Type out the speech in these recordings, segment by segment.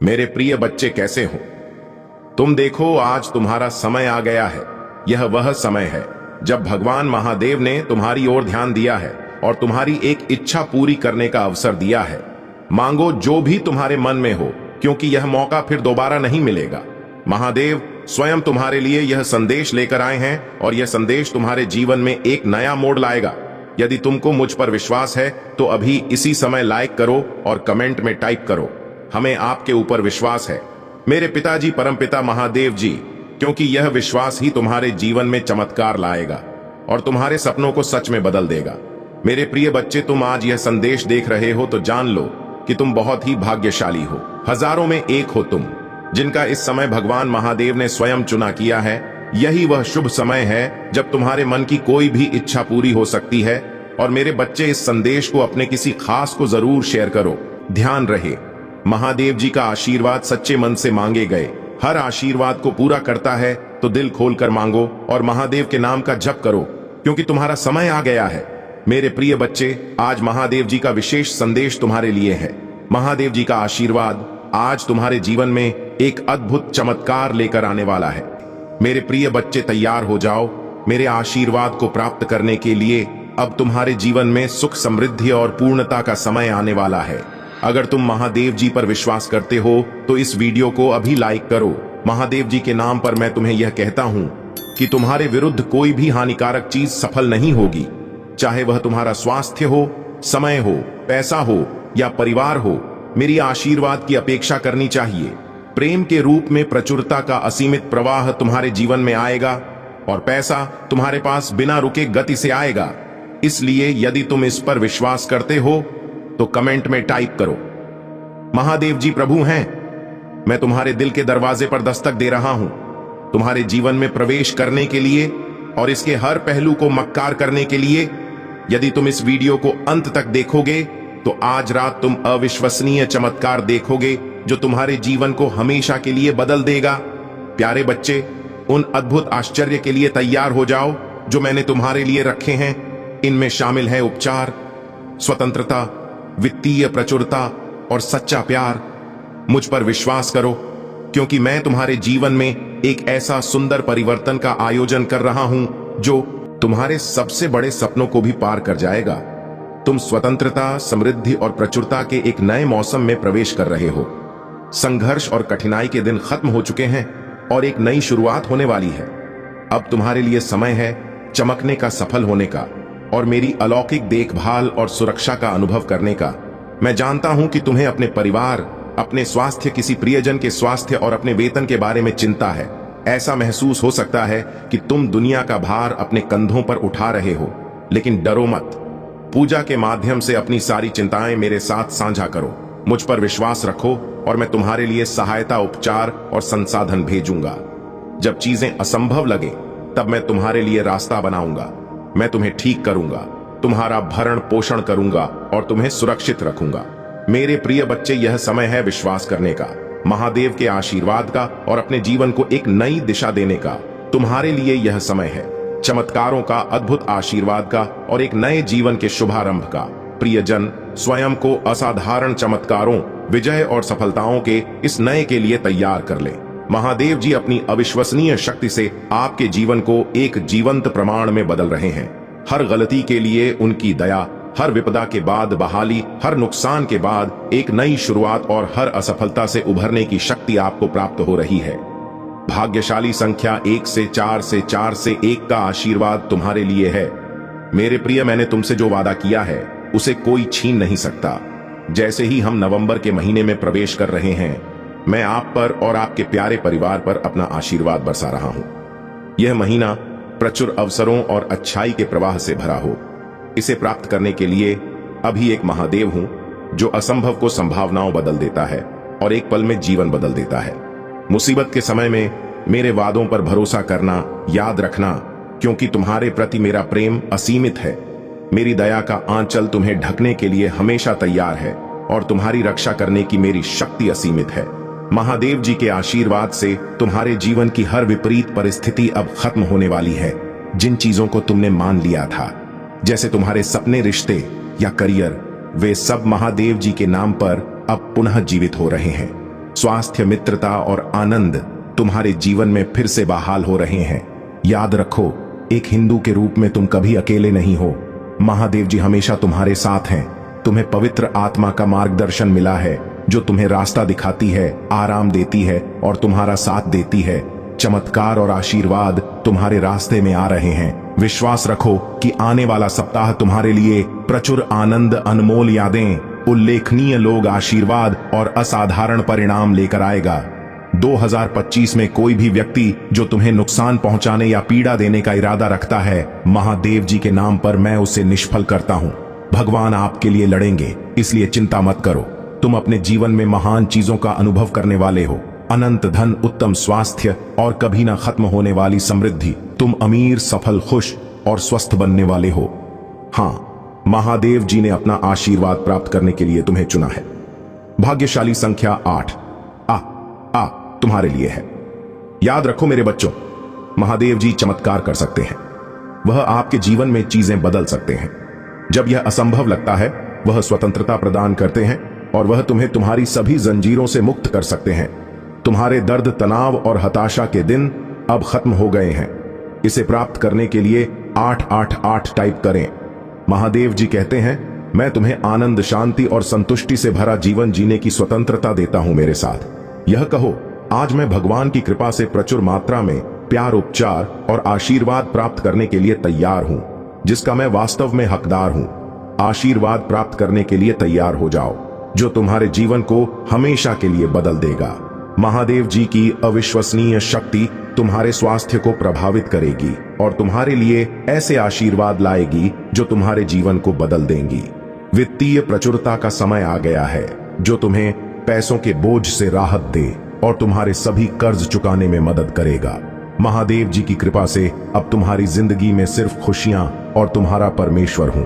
मेरे प्रिय बच्चे कैसे हो? तुम देखो, आज तुम्हारा समय आ गया है। यह वह समय है जब भगवान महादेव ने तुम्हारी ओर ध्यान दिया है और तुम्हारी एक इच्छा पूरी करने का अवसर दिया है। मांगो जो भी तुम्हारे मन में हो, क्योंकि यह मौका फिर दोबारा नहीं मिलेगा। महादेव स्वयं तुम्हारे लिए यह संदेश लेकर आए हैं और यह संदेश तुम्हारे जीवन में एक नया मोड़ लाएगा। यदि तुमको मुझ पर विश्वास है तो अभी इसी समय लाइक करो और कमेंट में टाइप करो, हमें आपके ऊपर विश्वास है मेरे पिताजी परमपिता महादेव जी, क्योंकि यह विश्वास ही तुम्हारे जीवन में चमत्कार लाएगा और तुम्हारे सपनों को सच में बदल देगा। मेरे प्रिय बच्चे, तुम आज यह संदेश देख रहे हो तो जान लो कि तुम बहुत ही भाग्यशाली हो। हजारों में एक हो तुम, जिनका इस समय भगवान महादेव ने स्वयं चुना किया है। यही वह शुभ समय है जब तुम्हारे मन की कोई भी इच्छा पूरी हो सकती है। और मेरे बच्चे, इस संदेश को अपने किसी खास को जरूर शेयर करो। ध्यान रहे, महादेव जी का आशीर्वाद सच्चे मन से मांगे गए हर आशीर्वाद को पूरा करता है। तो दिल खोलकर मांगो और महादेव के नाम का जप करो, क्योंकि तुम्हारा समय आ गया है। मेरे प्रिय बच्चे, आज महादेव जी का विशेष संदेश तुम्हारे लिए है। महादेव जी का आशीर्वाद आज तुम्हारे जीवन में एक अद्भुत चमत्कार लेकर आने वाला है। मेरे प्रिय बच्चे, तैयार हो जाओ मेरे आशीर्वाद को प्राप्त करने के लिए। अब तुम्हारे जीवन में सुख, समृद्धि और पूर्णता का समय आने वाला है। अगर तुम महादेव जी पर विश्वास करते हो तो इस वीडियो को अभी लाइक करो। महादेव जी के नाम पर मैं तुम्हें यह कहता हूं कि तुम्हारे विरुद्ध कोई भी हानिकारक चीज सफल नहीं होगी, चाहे वह तुम्हारा स्वास्थ्य हो, समय हो, पैसा हो या परिवार हो। मेरी आशीर्वाद की अपेक्षा करनी चाहिए। प्रेम के रूप में प्रचुरता का असीमित प्रवाह तुम्हारे जीवन में आएगा और पैसा तुम्हारे पास बिना रुके गति से आएगा। इसलिए यदि तुम इस पर विश्वास करते हो तो कमेंट में टाइप करो, महादेव जी प्रभु हैं। मैं तुम्हारे दिल के दरवाजे पर दस्तक दे रहा हूं, तुम्हारे जीवन में प्रवेश करने के लिए और इसके हर पहलू को मक्कार करने के लिए। यदि तुम इस वीडियो को अंत तक देखोगे तो आज रात तुम अविश्वसनीय चमत्कार देखोगे जो तुम्हारे जीवन को हमेशा के लिए बदल देगा। प्यारे बच्चे, उन अद्भुत आश्चर्य के लिए तैयार हो जाओ जो मैंने तुम्हारे लिए रखे हैं। इनमें शामिल है उपचार, स्वतंत्रता, वित्तीय प्रचुरता और सच्चा प्यार। मुझ पर विश्वास करो, क्योंकि मैं तुम्हारे जीवन में एक ऐसा सुंदर परिवर्तन का आयोजन कर रहा हूं जो तुम्हारे सबसे बड़े सपनों को भी पार कर जाएगा। तुम स्वतंत्रता, समृद्धि और प्रचुरता के एक नए मौसम में प्रवेश कर रहे हो। संघर्ष और कठिनाई के दिन खत्म हो चुके हैं और एक नई शुरुआत होने वाली है। अब तुम्हारे लिए समय है चमकने का, सफल होने का और मेरी अलौकिक देखभाल और सुरक्षा का अनुभव करने का। मैं जानता हूं कि तुम्हें अपने परिवार, अपने स्वास्थ्य, किसी प्रियजन के स्वास्थ्य और अपने वेतन के बारे में चिंता है। ऐसा महसूस हो सकता है कि तुम दुनिया का भार अपने कंधों पर उठा रहे हो, लेकिन डरो मत। पूजा के माध्यम से अपनी सारी चिंताएं मेरे साथ साझा करो। मुझ पर विश्वास रखो और मैं तुम्हारे लिए सहायता, उपचार और संसाधन भेजूंगा। जब चीजें असंभव लगे तब मैं तुम्हारे लिए रास्ता बनाऊंगा। मैं तुम्हें ठीक करूंगा, तुम्हारा भरण पोषण करूंगा और तुम्हें सुरक्षित रखूंगा। मेरे प्रिय बच्चे, यह समय है विश्वास करने का, महादेव के आशीर्वाद का और अपने जीवन को एक नई दिशा देने का। तुम्हारे लिए यह समय है चमत्कारों का, अद्भुत आशीर्वाद का और एक नए जीवन के शुभारंभ का। प्रियजन, स्वयं को असाधारण चमत्कारों, विजय और सफलताओं के इस नए के लिए तैयार कर ले। महादेव जी अपनी अविश्वसनीय शक्ति से आपके जीवन को एक जीवंत प्रमाण में बदल रहे हैं। हर गलती के लिए उनकी दया, हर विपदा के बाद बहाली, हर नुकसान के बाद एक नई शुरुआत और हर असफलता से उभरने की शक्ति आपको प्राप्त हो रही है। भाग्यशाली संख्या 1 से 4 से 4 से 1 का आशीर्वाद तुम्हारे लिए है। मेरे प्रिय, मैंने तुमसे जो वादा किया है उसे कोई छीन नहीं सकता। जैसे ही हम नवंबर के महीने में प्रवेश कर रहे हैं, मैं आप पर और आपके प्यारे परिवार पर अपना आशीर्वाद बरसा रहा हूं। यह महीना प्रचुर अवसरों और अच्छाई के प्रवाह से भरा हो। इसे प्राप्त करने के लिए अभी एक महादेव हूं जो असंभव को संभावनाओं बदल देता है और एक पल में जीवन बदल देता है। मुसीबत के समय में मेरे वादों पर भरोसा करना याद रखना, क्योंकि तुम्हारे प्रति मेरा प्रेम असीमित है। मेरी दया का आंचल तुम्हें ढकने के लिए हमेशा तैयार है और तुम्हारी रक्षा करने की मेरी शक्ति असीमित है। महादेव जी के आशीर्वाद से तुम्हारे जीवन की हर विपरीत परिस्थिति अब खत्म होने वाली है। जिन चीजों को तुमने मान लिया था, जैसे तुम्हारे सपने, रिश्ते या करियर, वे सब महादेव जी के नाम पर अब पुनः जीवित हो रहे हैं। स्वास्थ्य, मित्रता और आनंद तुम्हारे जीवन में फिर से बहाल हो रहे हैं। याद रखो, एक हिंदू के रूप में तुम कभी अकेले नहीं हो। महादेव जी हमेशा तुम्हारे साथ हैं। तुम्हें पवित्र आत्मा का मार्गदर्शन मिला है, जो तुम्हें रास्ता दिखाती है, आराम देती है और तुम्हारा साथ देती है। चमत्कार और आशीर्वाद तुम्हारे रास्ते में आ रहे हैं। विश्वास रखो कि आने वाला सप्ताह तुम्हारे लिए प्रचुर आनंद, अनमोल यादें, उल्लेखनीय लोग, आशीर्वाद और असाधारण परिणाम लेकर आएगा। 2025 में कोई भी व्यक्ति जो तुम्हें नुकसान पहुंचाने या पीड़ा देने का इरादा रखता है, महादेव जी के नाम पर मैं उसे निष्फल करता हूं। भगवान आपके लिए लड़ेंगे, इसलिए चिंता मत करो। तुम अपने जीवन में महान चीजों का अनुभव करने वाले हो। अनंत धन, उत्तम स्वास्थ्य और कभी ना खत्म होने वाली समृद्धि। तुम अमीर, सफल, खुश और स्वस्थ बनने वाले हो। हाँ, महादेव जी ने अपना आशीर्वाद प्राप्त करने के लिए तुम्हें चुना है। भाग्यशाली संख्या 8 आ तुम्हारे लिए है। याद रखो मेरे बच्चों, महादेव जी चमत्कार कर सकते हैं। वह आपके जीवन में चीजें बदल सकते हैं। जब यह असंभव लगता है, वह स्वतंत्रता प्रदान करते हैं और वह तुम्हें तुम्हारी सभी जंजीरों से मुक्त कर सकते हैं। तुम्हारे दर्द, तनाव और हताशा के दिन अब खत्म हो गए हैं। इसे प्राप्त करने के लिए 888 टाइप करें। महादेव जी कहते हैं, मैं तुम्हें आनंद, शांति और संतुष्टि से भरा जीवन जीने की स्वतंत्रता देता हूं मेरे साथ। यह कहो, आज मैं भगवान की कृपा से प्रचुर मात्रा में प्यार, उपचार और आशीर्वाद प्राप्त करने के लिए तैयार हूं, जिसका मैं वास्तव में हकदार हूं। आशीर्वाद प्राप्त करने के लिए तैयार हो जाओ, जो तुम्हारे जीवन को हमेशा के लिए बदल देगा। महादेव जी की अविश्वसनीय शक्ति तुम्हारे स्वास्थ्य को प्रभावित करेगी और तुम्हारे लिए ऐसे आशीर्वाद लाएगी जो तुम्हारे जीवन को बदल देंगी। वित्तीय प्रचुरता का समय आ गया है, जो तुम्हें पैसों के बोझ से राहत दे और तुम्हारे सभी कर्ज चुकाने में मदद करेगा। महादेव जी की कृपा से अब तुम्हारी जिंदगी में सिर्फ खुशियां और तुम्हारा परमेश्वर हूं।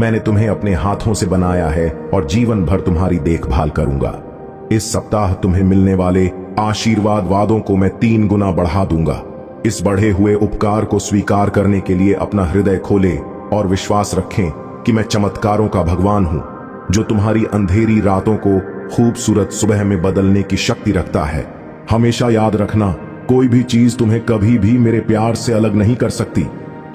मैंने तुम्हें अपने हाथों से बनाया है और जीवन भर तुम्हारी देखभाल करूंगा। इस सप्ताह तुम्हें मिलने वाले आशीर्वाद वादों को मैं 3 गुना बढ़ा दूंगा। इस बढ़े हुए उपकार को स्वीकार करने के लिए अपना हृदय खोले और विश्वास रखें कि मैं चमत्कारों का भगवान हूं, जो तुम्हारी अंधेरी रातों को खूबसूरत सुबह में बदलने की शक्ति रखता है। हमेशा याद रखना, कोई भी चीज तुम्हें कभी भी मेरे प्यार से अलग नहीं कर सकती।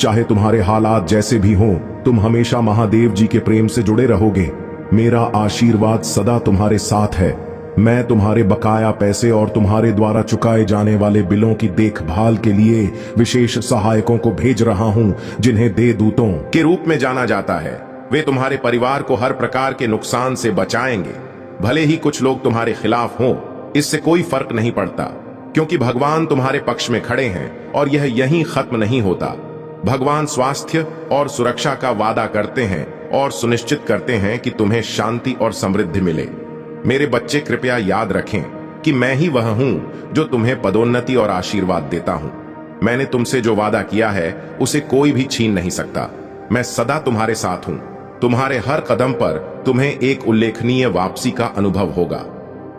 चाहे तुम्हारे हालात जैसे भी हों, तुम हमेशा महादेव जी के प्रेम से जुड़े रहोगे। मेरा आशीर्वाद सदा तुम्हारे साथ है। मैं तुम्हारे बकाया पैसे और तुम्हारे द्वारा चुकाए जाने वाले बिलों की देखभाल के लिए विशेष सहायकों को भेज रहा हूं, जिन्हें देवदूतों के रूप में जाना जाता है। वे तुम्हारे परिवार को हर प्रकार के नुकसान से बचाएंगे। भले ही कुछ लोग तुम्हारे खिलाफ हों, इससे कोई फर्क नहीं पड़ता, क्योंकि भगवान तुम्हारे पक्ष में खड़े हैं और यह यहीं खत्म नहीं होता। भगवान स्वास्थ्य और सुरक्षा का वादा करते हैं और सुनिश्चित करते हैं कि तुम्हें शांति और समृद्धि मिले। मेरे बच्चे, कृपया याद रखें कि मैं ही वह हूं जो तुम्हें पदोन्नति और आशीर्वाद देता हूं। मैंने तुमसे जो वादा किया है उसे कोई भी छीन नहीं सकता। मैं सदा तुम्हारे साथ हूं। तुम्हारे हर कदम पर तुम्हें एक उल्लेखनीय वापसी का अनुभव होगा।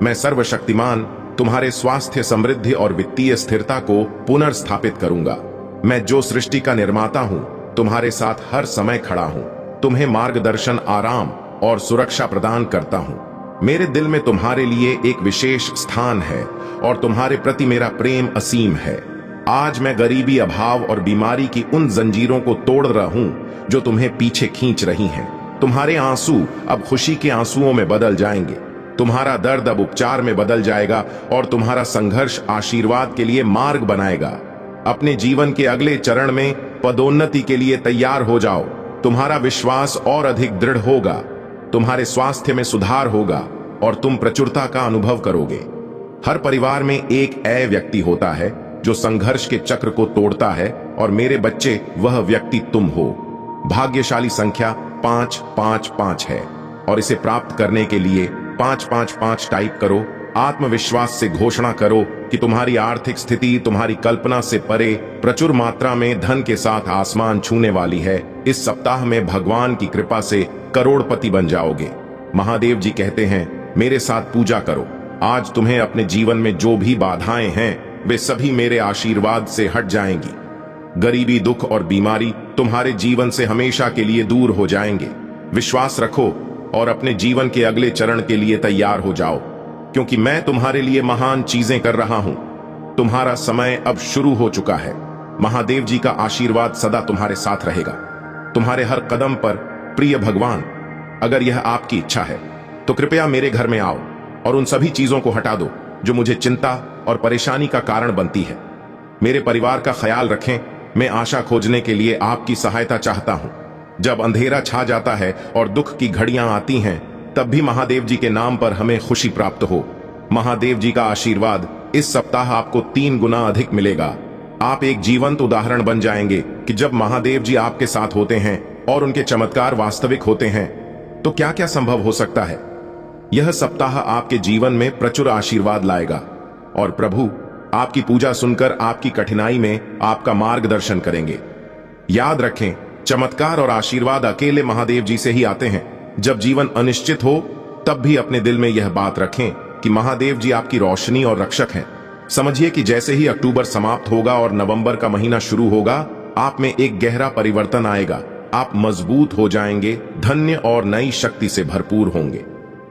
मैं सर्वशक्तिमान तुम्हारे स्वास्थ्य, समृद्धि और वित्तीय स्थिरता को पुनर्स्थापित करूंगा। मैं जो सृष्टि का निर्माता हूं, तुम्हारे साथ हर समय खड़ा हूं। तुम्हें मार्गदर्शन, आराम और सुरक्षा प्रदान करता हूं। मेरे दिल में तुम्हारे लिए एक विशेष स्थान है और तुम्हारे प्रति मेरा प्रेम असीम है। आज मैं गरीबी, अभाव और बीमारी की उन जंजीरों को तोड़ रहा हूं जो तुम्हें पीछे खींच रही हैं। तुम्हारे आंसू अब खुशी के आंसुओं में बदल जाएंगे। तुम्हारा दर्द अब उपचार में बदल जाएगा और तुम्हारा संघर्ष आशीर्वाद के लिए मार्ग बनाएगा। अपने जीवन के अगले चरण में पदोन्नति के लिए तैयार हो जाओ। तुम्हारा विश्वास और अधिक दृढ़ होगा। तुम्हारे स्वास्थ्य में सुधार होगा और तुम प्रचुरता का अनुभव करोगे। हर परिवार में एक ऐ व्यक्ति होता है जो संघर्ष के चक्र को तोड़ता है, और मेरे बच्चे, वह व्यक्ति तुम हो। भाग्यशाली संख्या 555 है और इसे प्राप्त करने के लिए 555 टाइप करो। आत्मविश्वास से घोषणा करो कि तुम्हारी आर्थिक स्थिति तुम्हारी कल्पना से परे प्रचुर मात्रा में धन के साथ आसमान छूने वाली है। इस सप्ताह में भगवान की कृपा से करोड़पति बन जाओगे। महादेव जी कहते हैं, मेरे साथ पूजा करो। आज तुम्हें अपने जीवन में जो भी बाधाएं हैं, वे सभी मेरे आशीर्वाद से हट जाएंगी। गरीबी, दुख और बीमारी तुम्हारे जीवन से हमेशा के लिए दूर हो जाएंगे। विश्वास रखो और अपने जीवन के अगले चरण के लिए तैयार हो जाओ। क्योंकि मैं तुम्हारे लिए महान चीजें कर रहा हूं। तुम्हारा समय अब शुरू हो चुका है। महादेव जी का आशीर्वाद सदा तुम्हारे साथ रहेगा, तुम्हारे हर कदम पर। प्रिय भगवान, अगर यह आपकी इच्छा है तो कृपया मेरे घर में आओ और उन सभी चीजों को हटा दो जो मुझे चिंता और परेशानी का कारण बनती है। मेरे परिवार का ख्याल रखें। मैं आशा खोजने के लिए आपकी सहायता चाहता हूं। जब अंधेरा छा जाता है और दुख की घड़ियां आती हैं, तब भी महादेव जी के नाम पर हमें खुशी प्राप्त हो। महादेव जी का आशीर्वाद इस सप्ताह आपको 3 गुना अधिक मिलेगा। आप एक जीवंत उदाहरण बन जाएंगे कि जब महादेव जी आपके साथ होते हैं और उनके चमत्कार वास्तविक होते हैं तो क्या क्या संभव हो सकता है। यह सप्ताह आपके जीवन में प्रचुर आशीर्वाद लाएगा और प्रभु आपकी पूजा सुनकर आपकी कठिनाई में आपका मार्गदर्शन करेंगे। याद रखें, चमत्कार और आशीर्वाद अकेले महादेव जी से ही आते हैं। जब जीवन अनिश्चित हो तब भी अपने दिल में यह बात रखें कि महादेव जी आपकी रोशनी और रक्षक हैं। समझिए कि जैसे ही अक्टूबर समाप्त होगा और नवंबर का महीना शुरू होगा, आप में एक गहरा परिवर्तन आएगा। आप मजबूत हो जाएंगे, धन्य और नई शक्ति से भरपूर होंगे।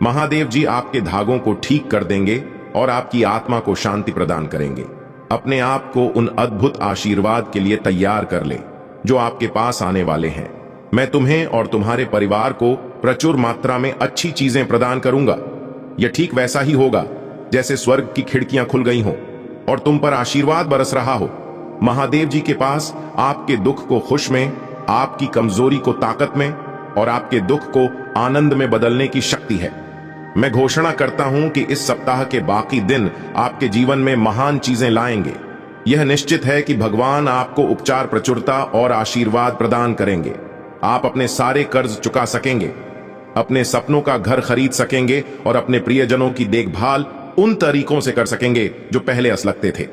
महादेव जी आपके धागों को ठीक कर देंगे और आपकी आत्मा को शांति प्रदान करेंगे। अपने आप को उन अद्भुत आशीर्वाद के लिए तैयार कर ले जो आपके पास आने वाले हैं। मैं तुम्हें और तुम्हारे परिवार को प्रचुर मात्रा में अच्छी चीजें प्रदान करूंगा। यह ठीक वैसा ही होगा जैसे स्वर्ग की खिड़कियां खुल गई हों और तुम पर आशीर्वाद बरस रहा हो। महादेव जी के पास आपके दुख को खुश में, आपकी कमजोरी को ताकत में और आपके दुख को आनंद में बदलने की शक्ति है। मैं घोषणा करता हूं कि इस सप्ताह के बाकी दिन आपके जीवन में महान चीजें लाएंगे। यह निश्चित है कि भगवान आपको उपचार, प्रचुरता और आशीर्वाद प्रदान करेंगे। आप अपने सारे कर्ज चुका सकेंगे, अपने सपनों का घर खरीद सकेंगे और अपने प्रियजनों की देखभाल उन तरीकों से कर सकेंगे जो पहले असलगते थे।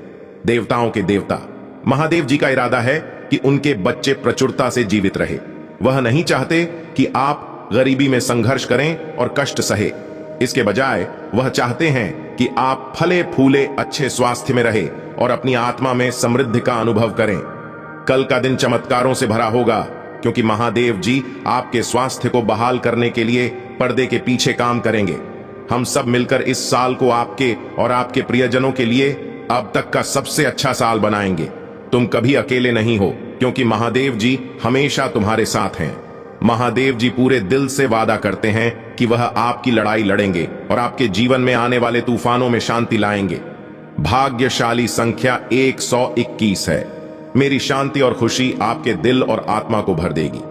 देवताओं के देवता महादेव जी का इरादा है कि उनके बच्चे प्रचुरता से जीवित रहे। वह नहीं चाहते कि आप गरीबी में संघर्ष करें और कष्ट सहे। इसके बजाय वह चाहते हैं कि आप फले फूले अच्छे स्वास्थ्य में रहे और अपनी आत्मा में समृद्धि का अनुभव करें। कल का दिन चमत्कारों से भरा होगा क्योंकि महादेव जी आपके स्वास्थ्य को बहाल करने के लिए पर्दे के पीछे काम करेंगे। हम सब मिलकर इस साल को आपके और आपके प्रियजनों के लिए अब तक का सबसे अच्छा साल बनाएंगे। तुम कभी अकेले नहीं हो क्योंकि महादेव जी हमेशा तुम्हारे साथ हैं। महादेव जी पूरे दिल से वादा करते हैं कि वह आपकी लड़ाई लड़ेंगे और आपके जीवन में आने वाले तूफानों में शांति लाएंगे। भाग्यशाली संख्या 121 है। मेरी शांति और खुशी आपके दिल और आत्मा को भर देगी।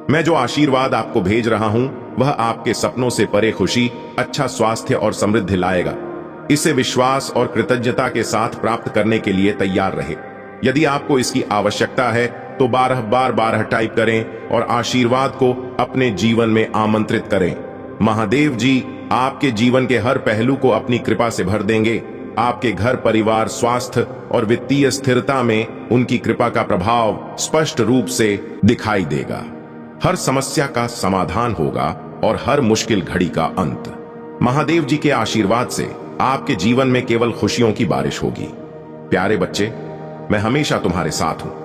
मैं जो आशीर्वाद आपको भेज रहा हूं वह आपके सपनों से परे खुशी, अच्छा स्वास्थ्य और समृद्धि लाएगा। इसे विश्वास और कृतज्ञता के साथ प्राप्त करने के लिए तैयार रहे। यदि आपको इसकी आवश्यकता है तो 12 टाइप करें और आशीर्वाद को अपने जीवन में आमंत्रित करें। महादेव जी आपके जीवन के हर पहलू को अपनी कृपा से भर देंगे। आपके घर, परिवार, स्वास्थ्य और वित्तीय स्थिरता में उनकी कृपा का प्रभाव स्पष्ट रूप से दिखाई देगा। हर समस्या का समाधान होगा और हर मुश्किल घड़ी का अंत। महादेव जी के आशीर्वाद से आपके जीवन में केवल खुशियों की बारिश होगी। प्यारे बच्चे, मैं हमेशा तुम्हारे साथ हूं।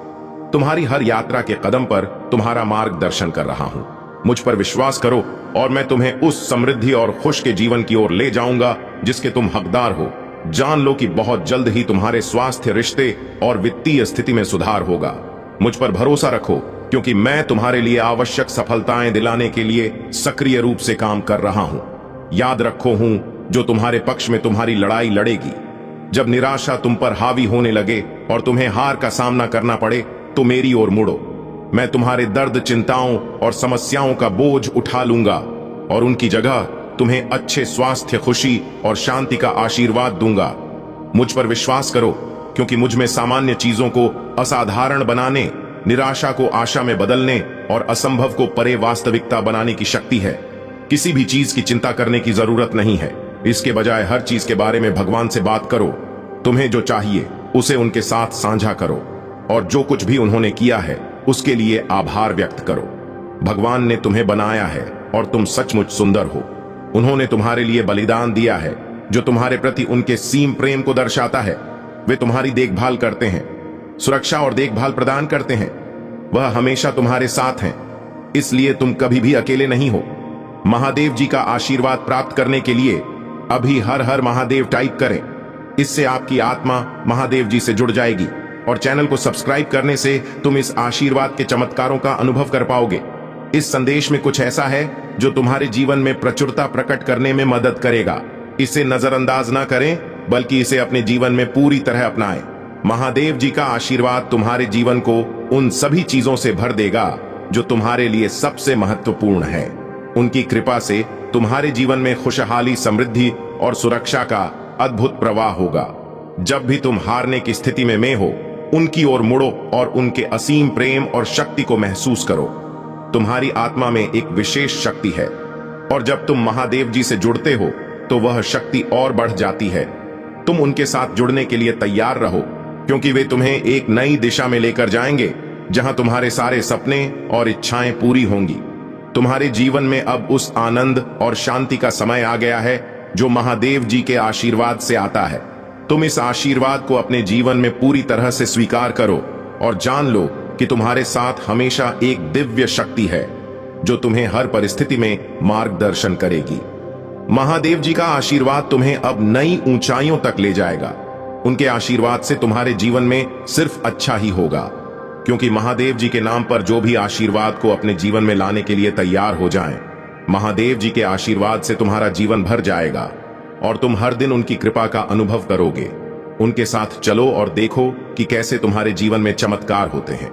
तुम्हारी हर यात्रा के कदम पर तुम्हारा मार्गदर्शन कर रहा हूं। मुझ पर विश्वास करो और मैं तुम्हें उस समृद्धि और खुश के जीवन की ओर ले जाऊंगा जिसके तुम हकदार हो। जान लो कि बहुत जल्द ही तुम्हारे स्वास्थ्य, रिश्ते और वित्तीय स्थिति में सुधार होगा। मुझ पर भरोसा रखो क्योंकि मैं तुम्हारे लिए आवश्यक सफलताएं दिलाने के लिए सक्रिय रूप से काम कर रहा हूं। याद रखो, हूं जो तुम्हारे पक्ष में तुम्हारी लड़ाई लड़ेगी। जब निराशा तुम पर हावी होने लगे और तुम्हें हार का सामना करना पड़े तो मेरी ओर मुड़ो। मैं तुम्हारे दर्द, चिंताओं और समस्याओं का बोझ उठा लूंगा और उनकी जगह तुम्हें अच्छे स्वास्थ्य, खुशी और शांति का आशीर्वाद दूंगा। मुझ पर विश्वास करो क्योंकि मुझ में सामान्य चीजों को असाधारण बनाने, निराशा को आशा में बदलने और असंभव को परे वास्तविकता बनाने की शक्ति है। किसी भी चीज की चिंता करने की जरूरत नहीं है। इसके बजाय हर चीज के बारे में भगवान से बात करो। तुम्हें जो चाहिए उसे उनके साथ साझा करो और जो कुछ भी उन्होंने किया है उसके लिए आभार व्यक्त करो। भगवान ने तुम्हें बनाया है और तुम सचमुच सुंदर हो। उन्होंने तुम्हारे लिए बलिदान दिया है जो तुम्हारे प्रति उनके सीम प्रेम को दर्शाता है। वे तुम्हारी देखभाल करते हैं, सुरक्षा और देखभाल प्रदान करते हैं। वह हमेशा तुम्हारे साथ हैं, इसलिए तुम कभी भी अकेले नहीं हो। महादेव जी का आशीर्वाद प्राप्त करने के लिए अभी हर हर महादेव टाइप करें। इससे आपकी आत्मा महादेव जी से जुड़ जाएगी और चैनल को सब्सक्राइब करने से तुम इस आशीर्वाद के चमत्कारों का अनुभव कर पाओगे। इस संदेश में कुछ ऐसा है जो तुम्हारे जीवन में प्रचुरता प्रकट करने में मदद करेगा। इसे नजरअंदाज ना करें, बल्कि इसे अपने जीवन में पूरी तरह अपनाएं। महादेव जी का आशीर्वाद तुम्हारे जीवन को उन सभी चीजों से भर देगा जो तुम्हारे लिए सबसे महत्वपूर्ण है। उनकी कृपा से तुम्हारे जीवन में खुशहाली, समृद्धि और सुरक्षा का अद्भुत प्रवाह होगा। जब भी तुम हारने की स्थिति में हो, उनकी ओर मुड़ो और उनके असीम प्रेम और शक्ति को महसूस करो। तुम्हारी आत्मा में एक विशेष शक्ति है और जब तुम महादेव जी से जुड़ते हो तो वह शक्ति और बढ़ जाती है। तुम उनके साथ जुड़ने के लिए तैयार रहो, क्योंकि वे तुम्हें एक नई दिशा में लेकर जाएंगे जहां तुम्हारे सारे सपने और इच्छाएं पूरी होंगी। तुम्हारे जीवन में अब उस आनंद और शांति का समय आ गया है जो महादेव जी के आशीर्वाद से आता है। तुम इस आशीर्वाद को अपने जीवन में पूरी तरह से स्वीकार करो और जान लो कि तुम्हारे साथ हमेशा एक दिव्य शक्ति है जो तुम्हें हर परिस्थिति में मार्गदर्शन करेगी। महादेव जी का आशीर्वाद तुम्हें अब नई ऊंचाइयों तक ले जाएगा। उनके आशीर्वाद से तुम्हारे जीवन में सिर्फ अच्छा ही होगा, क्योंकि महादेव जी के नाम पर जो भी आशीर्वाद को अपने जीवन में लाने के लिए तैयार हो जाएं, महादेव जी के आशीर्वाद से तुम्हारा जीवन भर जाएगा और तुम हर दिन उनकी कृपा का अनुभव करोगे। उनके साथ चलो और देखो कि कैसे तुम्हारे जीवन में चमत्कार होते हैं।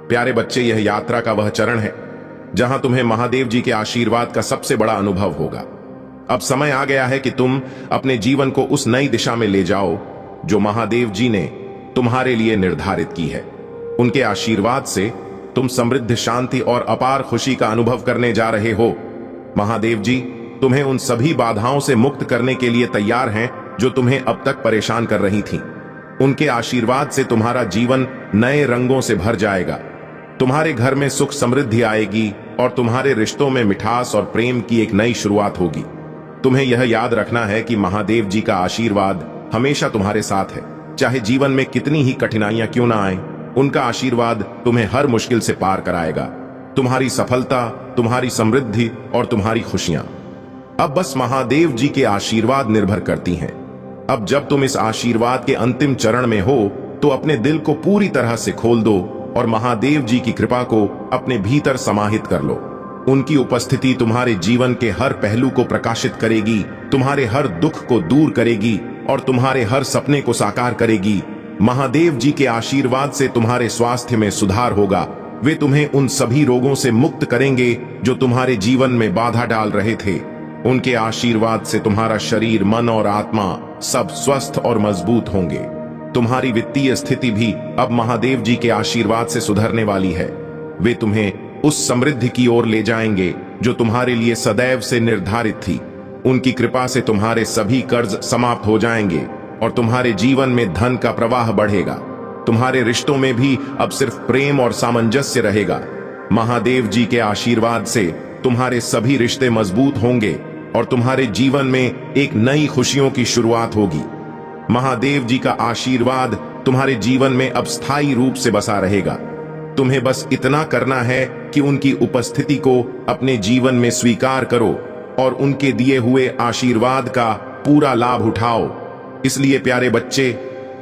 प्यारे बच्चे, यह यात्रा का वह चरण है जहां तुम्हें महादेव जी के आशीर्वाद का सबसे बड़ा अनुभव होगा। अब समय आ गया है कि तुम अपने जीवन को उस नई दिशा में ले जाओ जो महादेव जी ने तुम्हारे लिए निर्धारित की है। उनके आशीर्वाद से तुम समृद्ध, शांति और अपार खुशी का अनुभव करने जा रहे हो। महादेव जी तुम्हें उन सभी बाधाओं से मुक्त करने के लिए तैयार हैं जो तुम्हें अब तक परेशान कर रही थीं। उनके आशीर्वाद से तुम्हारा जीवन नए रंगों से भर जाएगा। तुम्हारे घर में सुख समृद्धि आएगी और तुम्हारे रिश्तों में मिठास और प्रेम की एक नई शुरुआत होगी। तुम्हें यह याद रखना है कि महादेव जी का आशीर्वाद हमेशा तुम्हारे साथ है। चाहे जीवन में कितनी ही कठिनाइयां क्यों ना आए, उनका आशीर्वाद तुम्हें हर मुश्किल से पार कराएगा। तुम्हारी सफलता, तुम्हारी समृद्धि और तुम्हारी खुशियां अब बस महादेव जी के आशीर्वाद निर्भर करती हैं। अब जब तुम इस आशीर्वाद के अंतिम चरण में हो तो अपने दिल को पूरी तरह से खोल दो और महादेव जी की कृपा को अपने भीतर समाहित कर लो। उनकी उपस्थिति तुम्हारे जीवन के हर पहलू को प्रकाशित करेगी, तुम्हारे हर दुख को दूर करेगी और तुम्हारे हर सपने को साकार करेगी। महादेव जी के आशीर्वाद से तुम्हारे स्वास्थ्य में सुधार होगा। वे तुम्हें उन सभी रोगों से मुक्त करेंगे जो तुम्हारे जीवन में बाधा डाल रहे थे। उनके आशीर्वाद से तुम्हारा शरीर, मन और आत्मा सब स्वस्थ और मजबूत होंगे। तुम्हारी वित्तीय स्थिति भी अब महादेव जी के आशीर्वाद से सुधरने वाली है। वे तुम्हें उस समृद्धि की ओर ले जाएंगे जो तुम्हारे लिए सदैव से निर्धारित थी। उनकी कृपा से तुम्हारे सभी कर्ज समाप्त हो जाएंगे और तुम्हारे जीवन में धन का प्रवाह बढ़ेगा। तुम्हारे रिश्तों में भी अब सिर्फ प्रेम और सामंजस्य रहेगा। महादेव जी के आशीर्वाद से तुम्हारे सभी रिश्ते मजबूत होंगे और तुम्हारे जीवन में एक नई खुशियों की शुरुआत होगी। महादेव जी का आशीर्वाद तुम्हारे जीवन में अब स्थायी रूप से बसा रहेगा। तुम्हें बस इतना करना है कि उनकी उपस्थिति को अपने जीवन में स्वीकार करो और उनके दिए हुए आशीर्वाद का पूरा लाभ उठाओ। इसलिए प्यारे बच्चे,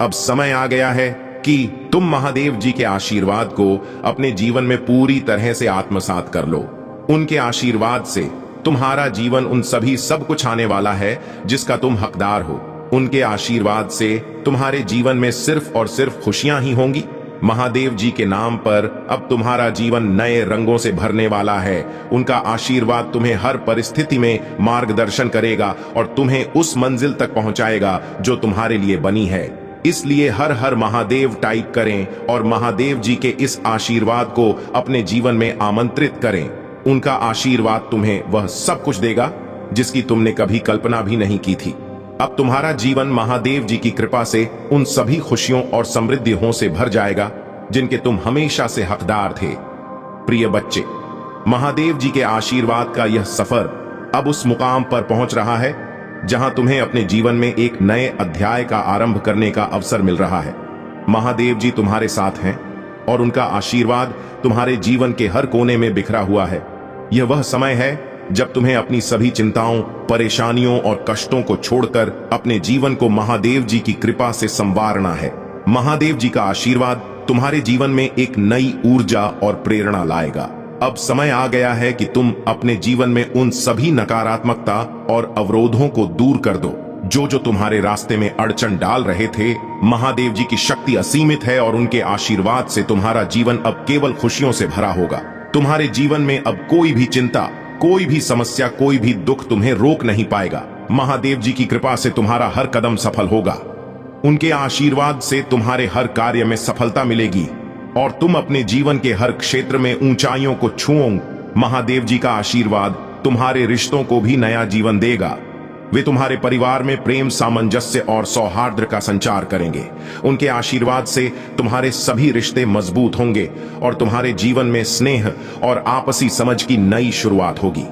अब समय आ गया है कि तुम महादेव जी के आशीर्वाद को अपने जीवन में पूरी तरह से आत्मसात कर लो। उनके आशीर्वाद से तुम्हारा जीवन उन सभी सब कुछ आने वाला है जिसका तुम हकदार हो। उनके आशीर्वाद से तुम्हारे जीवन में सिर्फ और सिर्फ खुशियां ही होंगी। महादेव जी के नाम पर अब तुम्हारा जीवन नए रंगों से भरने वाला है। उनका आशीर्वाद तुम्हें हर परिस्थिति में मार्गदर्शन करेगा और तुम्हें उस मंजिल तक पहुंचाएगा जो तुम्हारे लिए बनी है। इसलिए हर हर महादेव टाइप करें और महादेव जी के इस आशीर्वाद को अपने जीवन में आमंत्रित करें। उनका आशीर्वाद तुम्हें वह सब कुछ देगा जिसकी तुमने कभी कल्पना भी नहीं की थी। अब तुम्हारा जीवन महादेव जी की कृपा से उन सभी खुशियों और समृद्धियों से भर जाएगा जिनके तुम हमेशा से हकदार थे। प्रिय बच्चे, महादेव जी के आशीर्वाद का यह सफर अब उस मुकाम पर पहुंच रहा है जहां तुम्हें अपने जीवन में एक नए अध्याय का आरंभ करने का अवसर मिल रहा है। महादेव जी तुम्हारे साथ हैं और उनका आशीर्वाद तुम्हारे जीवन के हर कोने में बिखरा हुआ है। यह वह समय है जब तुम्हें अपनी सभी चिंताओं, परेशानियों और कष्टों को छोड़कर अपने जीवन को महादेव जी की कृपा से संवारना है। महादेव जी का आशीर्वाद तुम्हारे जीवन में एक नई ऊर्जा और प्रेरणा लाएगा। अब समय आ गया है कि तुम अपने जीवन में उन सभी नकारात्मकता और अवरोधों को दूर कर दो जो तुम्हारे रास्ते में अड़चन डाल रहे थे। महादेव जी की शक्ति असीमित है और उनके आशीर्वाद से तुम्हारा जीवन अब केवल खुशियों से भरा होगा। तुम्हारे जीवन में अब कोई भी चिंता, कोई भी समस्या, कोई भी दुख तुम्हें रोक नहीं पाएगा। महादेव जी की कृपा से तुम्हारा हर कदम सफल होगा। उनके आशीर्वाद से तुम्हारे हर कार्य में सफलता मिलेगी और तुम अपने जीवन के हर क्षेत्र में ऊंचाइयों को छुओगे। महादेव जी का आशीर्वाद तुम्हारे रिश्तों को भी नया जीवन देगा। वे तुम्हारे परिवार में प्रेम, सामंजस्य और सौहार्द का संचार करेंगे। उनके आशीर्वाद से तुम्हारे सभी रिश्ते मजबूत होंगे और तुम्हारे जीवन में स्नेह और आपसी समझ की नई शुरुआत होगी।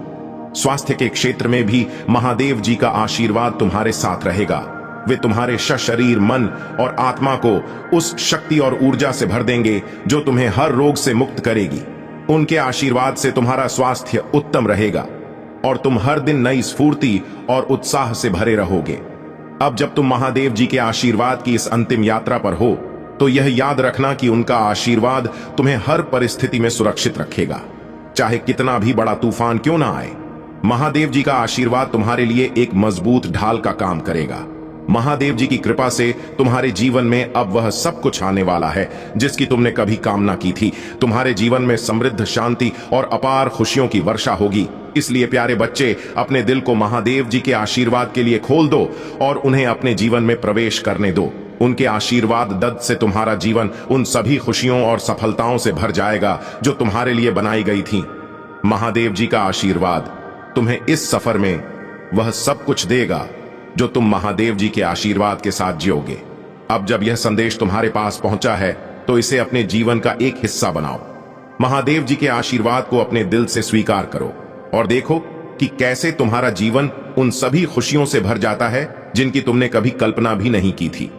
स्वास्थ्य के क्षेत्र में भी महादेव जी का आशीर्वाद तुम्हारे साथ रहेगा। वे तुम्हारे शरीर, मन और आत्मा को उस शक्ति और ऊर्जा से भर देंगे जो तुम्हें हर रोग से मुक्त करेगी। उनके आशीर्वाद से तुम्हारा स्वास्थ्य उत्तम रहेगा और तुम हर दिन नई स्फूर्ति और उत्साह से भरे रहोगे। अब जब तुम महादेव जी के आशीर्वाद की इस अंतिम यात्रा पर हो, तो यह याद रखना कि उनका आशीर्वाद तुम्हें हर परिस्थिति में सुरक्षित रखेगा, चाहे कितना भी बड़ा तूफान क्यों ना आए। महादेव जी का आशीर्वाद तुम्हारे लिए एक मजबूत ढाल का काम करेगा। महादेव जी की कृपा से तुम्हारे जीवन में अब वह सब कुछ आने वाला है जिसकी तुमने कभी कामना की थी। तुम्हारे जीवन में समृद्ध, शांति और अपार खुशियों की वर्षा होगी। इसलिए प्यारे बच्चे, अपने दिल को महादेव जी के आशीर्वाद के लिए खोल दो और उन्हें अपने जीवन में प्रवेश करने दो। उनके आशीर्वाद दत्त से तुम्हारा जीवन उन सभी खुशियों और सफलताओं से भर जाएगा जो तुम्हारे लिए बनाई गई थी। महादेव जी का आशीर्वाद तुम्हें इस सफर में वह सब कुछ देगा जो तुम महादेव जी के आशीर्वाद के साथ जियोगे। अब जब यह संदेश तुम्हारे पास पहुंचा है, तो इसे अपने जीवन का एक हिस्सा बनाओ। महादेव जी के आशीर्वाद को अपने दिल से स्वीकार करो और देखो कि कैसे तुम्हारा जीवन उन सभी खुशियों से भर जाता है जिनकी तुमने कभी कल्पना भी नहीं की थी।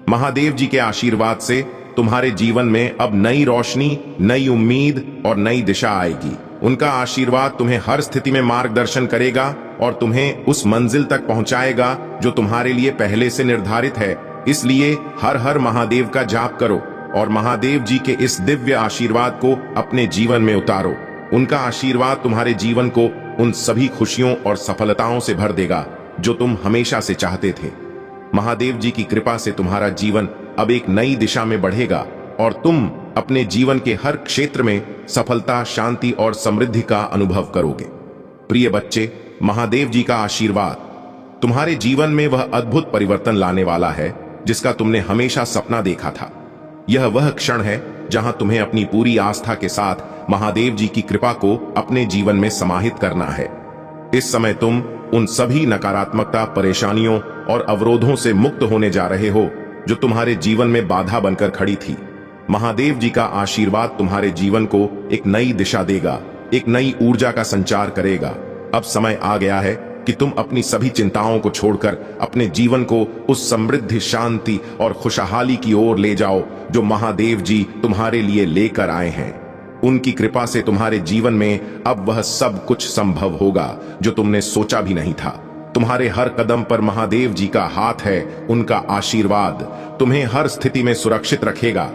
महादेव जी के आशीर्वाद से तुम्हारे जीवन में अब नई रोशनी, नई उम्मीद और नई दिशा आएगी। उनका आशीर्वाद तुम्हें हर स्थिति में मार्गदर्शन करेगा और तुम्हें उस मंजिल तक पहुंचाएगा जो तुम्हारे लिए पहले से निर्धारित है। इसलिए हर हर महादेव का जाप करो और महादेव जी के इस दिव्य आशीर्वाद को अपने जीवन में उतारो। उनका आशीर्वाद तुम्हारे जीवन को उन सभी खुशियों और सफलताओं से भर देगा जो तुम हमेशा से चाहते थे। महादेव जी की कृपा से तुम्हारा जीवन अब एक नई दिशा में बढ़ेगा और तुम अपने जीवन के हर क्षेत्र में सफलता, शांति और समृद्धि का अनुभव करोगे। प्रिय बच्चे, महादेव जी का आशीर्वाद तुम्हारे जीवन में वह अद्भुत परिवर्तन लाने वाला है जिसका तुमने हमेशा सपना देखा था। यह वह क्षण है जहां तुम्हें अपनी पूरी आस्था के साथ महादेव जी की कृपा को अपने जीवन में समाहित करना है। इस समय तुम उन सभी नकारात्मकता, परेशानियों और अवरोधों से मुक्त होने जा रहे हो जो तुम्हारे जीवन में बाधा बनकर खड़ी थी। महादेव जी का आशीर्वाद तुम्हारे जीवन को एक नई दिशा देगा, एक नई ऊर्जा का संचार करेगा। अब समय आ गया है कि तुम अपनी सभी चिंताओं को छोड़कर अपने जीवन को उस समृद्धि, शांति और खुशहाली की ओर ले जाओ जो महादेव जी तुम्हारे लिए लेकर आए हैं। उनकी कृपा से तुम्हारे जीवन में अब वह सब कुछ संभव होगा जो तुमने सोचा भी नहीं था। तुम्हारे हर कदम पर महादेव जी का हाथ है। उनका आशीर्वाद तुम्हें हर स्थिति में सुरक्षित रखेगा,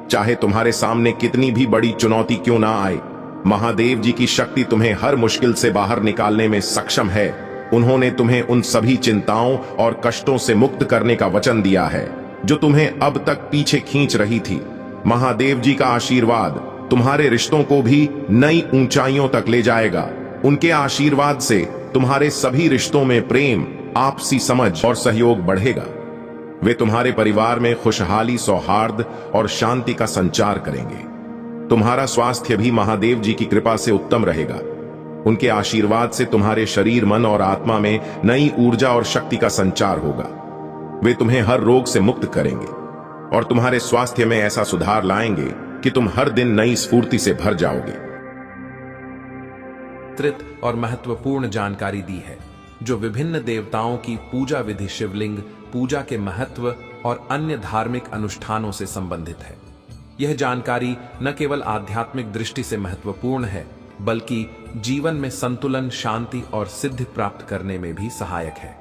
चाहे तुम्हारे सामने कितनी भी बड़ी चुनौती क्यों ना आए। महादेव जी की शक्ति तुम्हें हर मुश्किल से बाहर निकालने में सक्षम है। उन्होंने तुम्हें उन सभी चिंताओं और कष्टों से मुक्त करने का वचन दिया है जो तुम्हें अब तक पीछे खींच रही थी। महादेव जी का आशीर्वाद तुम्हारे रिश्तों को भी नई ऊंचाइयों तक ले जाएगा। उनके आशीर्वाद से तुम्हारे सभी रिश्तों में प्रेम, आपसी समझ और सहयोग बढ़ेगा। वे तुम्हारे परिवार में खुशहाली, सौहार्द और शांति का संचार करेंगे। तुम्हारा स्वास्थ्य भी महादेव जी की कृपा से उत्तम रहेगा। उनके आशीर्वाद से तुम्हारे शरीर, मन और आत्मा में नई ऊर्जा और शक्ति का संचार होगा। वे तुम्हें हर रोग से मुक्त करेंगे और तुम्हारे स्वास्थ्य में ऐसा सुधार लाएंगे कि तुम हर दिन नई स्फूर्ति से भर जाओगे। त्रित और महत्वपूर्ण जानकारी दी है जो विभिन्न देवताओं की पूजा विधि, शिवलिंग पूजा के महत्व और अन्य धार्मिक अनुष्ठानों से संबंधित है। यह जानकारी न केवल आध्यात्मिक दृष्टि से महत्वपूर्ण है बल्कि जीवन में संतुलन, शांति और सिद्धि प्राप्त करने में भी सहायक है।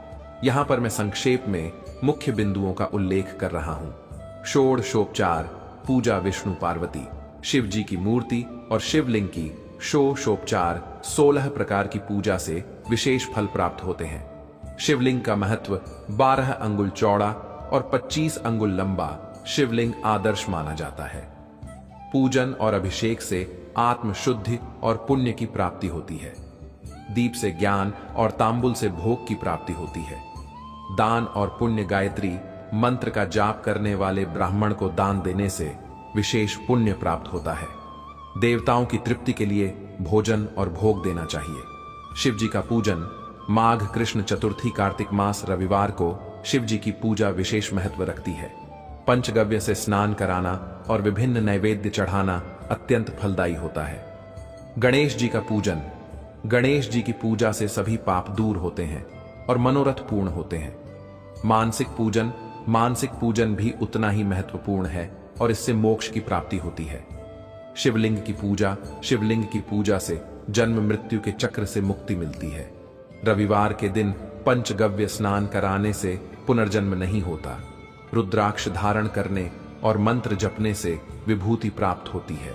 यहां पर मैं संक्षेप में मुख्य बिंदुओं का उल्लेख कर रहा हूं। षोडशोपचार पूजा विष्णु पार्वती, शिव जी की मूर्ति और शिवलिंग की षोडशोपचार 16 प्रकार की पूजा से विशेष फल प्राप्त होते हैं। शिवलिंग का महत्व 12 अंगुल चौड़ा और 25 अंगुल लंबा शिवलिंग आदर्श माना जाता है। पूजन और अभिषेक से आत्म शुद्धि और पुण्य की प्राप्ति होती है। दीप से ज्ञान और तांबुल से भोग की प्राप्ति होती है। दान और पुण्य गायत्री मंत्र का जाप करने वाले ब्राह्मण को दान देने से विशेष पुण्य प्राप्त होता है। देवताओं की तृप्ति के लिए भोजन और भोग देना चाहिए। शिव जी का पूजन माघ कृष्ण चतुर्थी कार्तिक मास रविवार को शिव जी की पूजा विशेष महत्व रखती है। पंचगव्य से स्नान कराना और विभिन्न नैवेद्य चढ़ाना अत्यंत फलदायी होता है। गणेश जी का पूजन, गणेश जी की पूजा से सभी पाप दूर होते हैं और मनोरथ पूर्ण होते हैं। मानसिक पूजन भी उतना ही महत्वपूर्ण है और इससे मोक्ष की प्राप्ति होती है। शिवलिंग की पूजा से जन्म मृत्यु के चक्र से मुक्ति मिलती है। रविवार के दिन पंचगव्य स्नान कराने से पुनर्जन्म नहीं होता। रुद्राक्ष धारण करने और मंत्र जपने से विभूति प्राप्त होती है।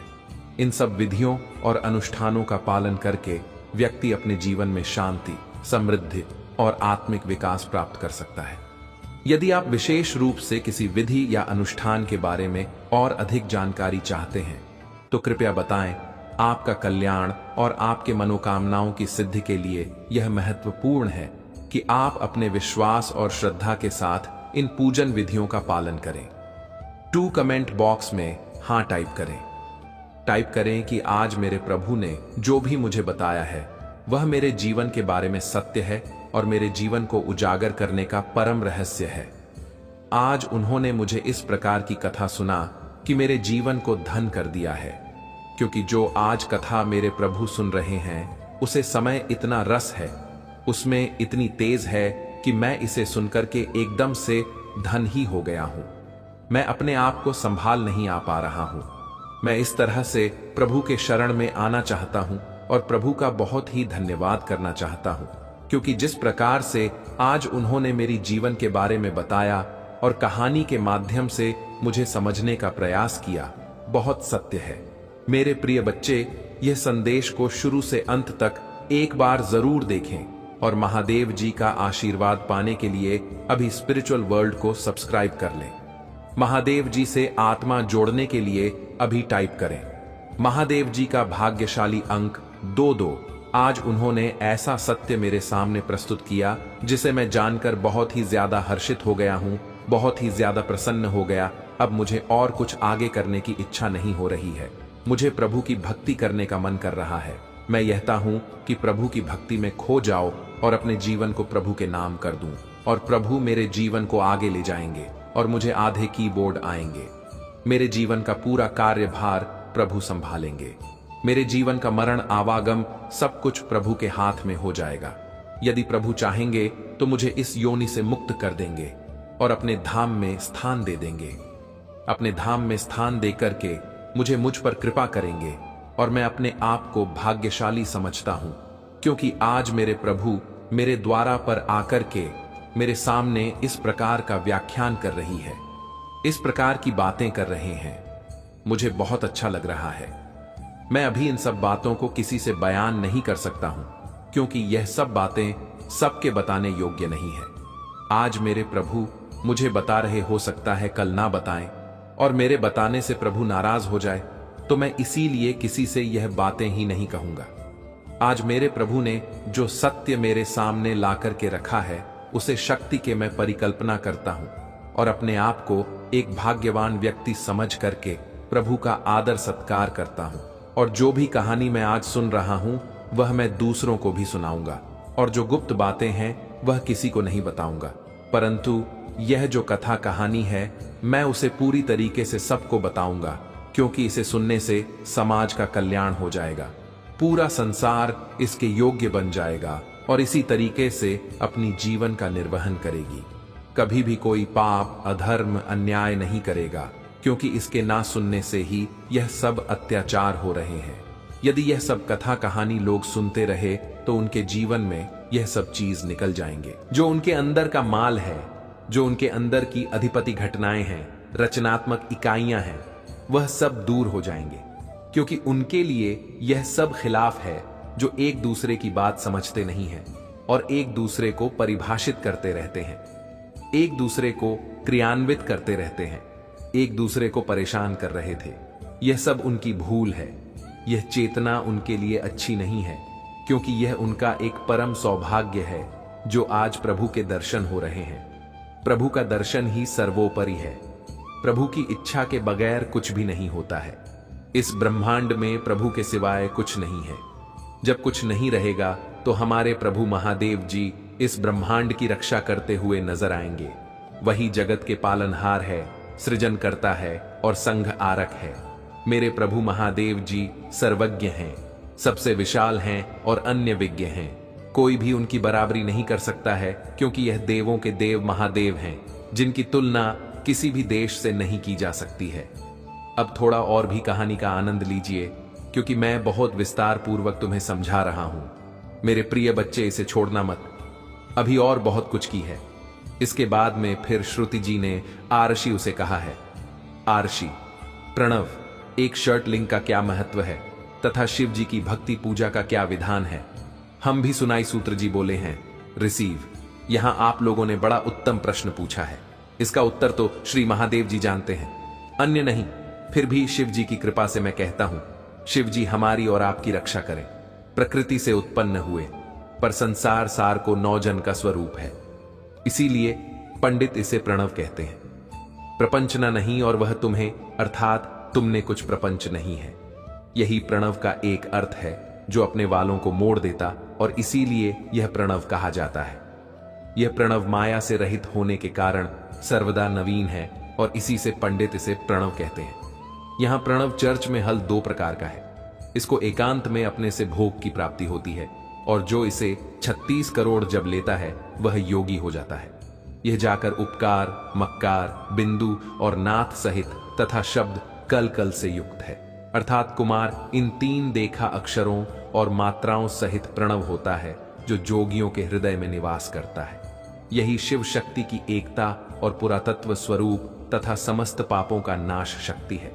इन सब विधियों और अनुष्ठानों का पालन करके व्यक्ति अपने जीवन में शांति, समृद्धि और आत्मिक विकास प्राप्त कर सकता है। यदि आप विशेष रूप से किसी विधि या अनुष्ठान के बारे में और अधिक जानकारी चाहते हैं तो कृपया बताएं। आपका कल्याण और आपके मनोकामनाओं की सिद्धि के लिए यह महत्वपूर्ण है कि आप अपने विश्वास और श्रद्धा के साथ इन पूजन विधियों का पालन करें। कमेंट बॉक्स में हां टाइप करें कि आज मेरे प्रभु ने जो भी मुझे बताया है वह मेरे जीवन के बारे में सत्य है और मेरे जीवन को उजागर करने का परम रहस्य है। आज उन्होंने मुझे इस प्रकार की कथा सुना कि मेरे जीवन को धन कर दिया है, क्योंकि जो आज कथा मेरे प्रभु सुन रहे हैं उसे समय इतना रस है, उसमें इतनी तेज है कि मैं इसे सुनकर के एकदम से धन ही हो गया हूं। मैं अपने आप को संभाल नहीं आ पा रहा हूं। मैं इस तरह से प्रभु के शरण में आना चाहता हूं और प्रभु का बहुत ही धन्यवाद करना चाहता हूं, क्योंकि जिस प्रकार से आज उन्होंने मेरी जीवन के बारे में बताया और कहानी के माध्यम से मुझे समझने का प्रयास किया, बहुत सत्य है। मेरे प्रिय बच्चे, यह संदेश को शुरू से अंत तक एक बार जरूर देखें और महादेव जी का आशीर्वाद पाने के लिए अभी स्पिरिचुअल वर्ल्ड को सब्सक्राइब कर लें। महादेव जी से आत्मा जोड़ने के लिए अभी टाइप करें महादेव जी का भाग्यशाली अंक 22। आज उन्होंने ऐसा सत्य मेरे सामने प्रस्तुत किया जिसे मैं जानकर बहुत ही ज्यादा हर्षित हो गया हूं, बहुत ही ज्यादा प्रसन्न हो गया। अब मुझे और कुछ आगे करने की इच्छा नहीं हो रही है। मुझे प्रभु की भक्ति करने का मन कर रहा है। मैं यहता हूं कि प्रभु की भक्ति में खो जाओ और अपने जीवन को प्रभु के नाम कर दूं और प्रभु मेरे जीवन को आगे ले जाएंगे और मुझे आधे कीबोर्ड आएंगे। मेरे जीवन का पूरा कार्यभार प्रभु संभालेंगे। मेरे जीवन का मरण आवागम सब कुछ प्रभु के हाथ में हो जाएगा। यदि प्रभु चाहेंगे तो मुझे इस योनि से मुक्त कर देंगे और अपने धाम में स्थान दे देंगे। अपने धाम में स्थान देकर के मुझ पर कृपा करेंगे और मैं अपने आप को भाग्यशाली समझता हूं, क्योंकि आज मेरे प्रभु मेरे द्वारा पर आकर के मेरे सामने इस प्रकार का व्याख्यान कर रही है, इस प्रकार की बातें कर रहे हैं। मुझे बहुत अच्छा लग रहा है। मैं अभी इन सब बातों को किसी से बयान नहीं कर सकता हूं, क्योंकि यह सब बातें सबके बताने योग्य नहीं है। आज मेरे प्रभु मुझे बता रहे, हो सकता है कल ना बताएं और मेरे बताने से प्रभु नाराज हो जाए, तो मैं इसीलिए किसी से यह बातें ही नहीं कहूंगा। आज मेरे प्रभु ने जो सत्य मेरे सामने लाकर के रखा है उसे शक्ति के मैं परिकल्पना करता हूं और अपने आप को एक भाग्यवान व्यक्ति समझ करके प्रभु का आदर सत्कार करता हूं। और जो भी कहानी मैं आज सुन रहा हूं वह मैं दूसरों को भी सुनाऊंगा, और जो गुप्त बातें हैं वह किसी को नहीं बताऊंगा, परंतु यह जो कथा कहानी है मैं उसे पूरी तरीके से सबको बताऊंगा, क्योंकि इसे सुनने से समाज का कल्याण हो जाएगा, पूरा संसार इसके योग्य बन जाएगा और इसी तरीके से अपनी जीवन का निर्वहन करेगी। कभी भी कोई पाप, अधर्म, अन्याय नहीं करेगा, क्योंकि इसके ना सुनने से ही यह सब अत्याचार हो रहे हैं। यदि यह सब कथा कहानी लोग सुनते रहे तो उनके जीवन में यह सब चीज निकल जाएंगे। जो उनके अंदर का माल है, जो उनके अंदर की अधिपति घटनाएं हैं, रचनात्मक इकाइयां हैं, वह सब दूर हो जाएंगे, क्योंकि उनके लिए यह सब खिलाफ है, जो एक दूसरे की बात समझते नहीं हैं और एक दूसरे को परिभाषित करते रहते हैं, एक दूसरे को क्रियान्वित करते रहते हैं, एक दूसरे को परेशान कर रहे थे। यह सब उनकी भूल है। यह चेतना उनके लिए अच्छी नहीं है, क्योंकि यह उनका एक परम सौभाग्य है जो आज प्रभु के दर्शन हो रहे हैं। प्रभु का दर्शन ही सर्वोपरि है। प्रभु की इच्छा के बगैर कुछ भी नहीं होता है। इस ब्रह्मांड में प्रभु के सिवाय कुछ नहीं है। जब कुछ नहीं रहेगा तो हमारे प्रभु महादेव जी इस ब्रह्मांड की रक्षा करते हुए नजर आएंगे। वही जगत के पालनहार है, सृजन करता है और संघ आरक है। मेरे प्रभु महादेव जी सर्वज्ञ हैं, सबसे विशाल हैं और अन्य विज्ञ हैं। कोई भी उनकी बराबरी नहीं कर सकता है, क्योंकि यह देवों के देव महादेव हैं, जिनकी तुलना किसी भी देश से नहीं की जा सकती है। अब थोड़ा और भी कहानी का आनंद लीजिए, क्योंकि मैं बहुत विस्तार पूर्वक तुम्हें समझा रहा हूं। मेरे प्रिय बच्चे, इसे छोड़ना मत। अभी और बहुत कुछ की है। इसके बाद में फिर श्रुति जी ने आरशी उसे कहा है, आरशी, प्रणव, एक शर्ट लिंग का क्या महत्व है तथा शिव जी की भक्ति पूजा का क्या विधान है। हम भी सुनाई सूत्र जी बोले हैं, रिसीव। यहां आप लोगों ने बड़ा उत्तम प्रश्न पूछा है। इसका उत्तर तो श्री महादेव जी जानते हैं, अन्य नहीं। फिर भी शिव जी की कृपा से मैं कहता हूं, शिव जी हमारी और आपकी रक्षा करें। प्रकृति से उत्पन्न हुए, पर संसार सार को 9 जन का स्वरूप है, इसीलिए पंडित इसे प्रणव कहते हैं। प्रपंचना नहीं और वह तुम्हें, अर्थात तुमने कुछ प्रपंच नहीं है। यही प्रणव का एक अर्थ है जो अपने वालों को मोड़ देता, और इसीलिए यह प्रणव कहा जाता है। यह प्रणव माया से रहित होने के कारण सर्वदा नवीन है, और इसी से पंडित इसे प्रणव कहते हैं। यहां प्रणव चर्च में हल 2 प्रकार का है। इसको एकांत में अपने से भोग की प्राप्ति होती है, और जो इसे 36 करोड़ जब लेता है वह योगी हो जाता है। यह जाकर उपकार, मक्कार, बिंदु और नाथ सहित तथा शब्द कल कल से युक्त है, अर्थात कुमार, इन 3 देखा अक्षरों और मात्राओं सहित प्रणव होता है, जो जोगियों के हृदय में निवास करता है। यही शिव शक्ति की एकता और पुरातत्व स्वरूप तथा समस्त पापों का नाश शक्ति है।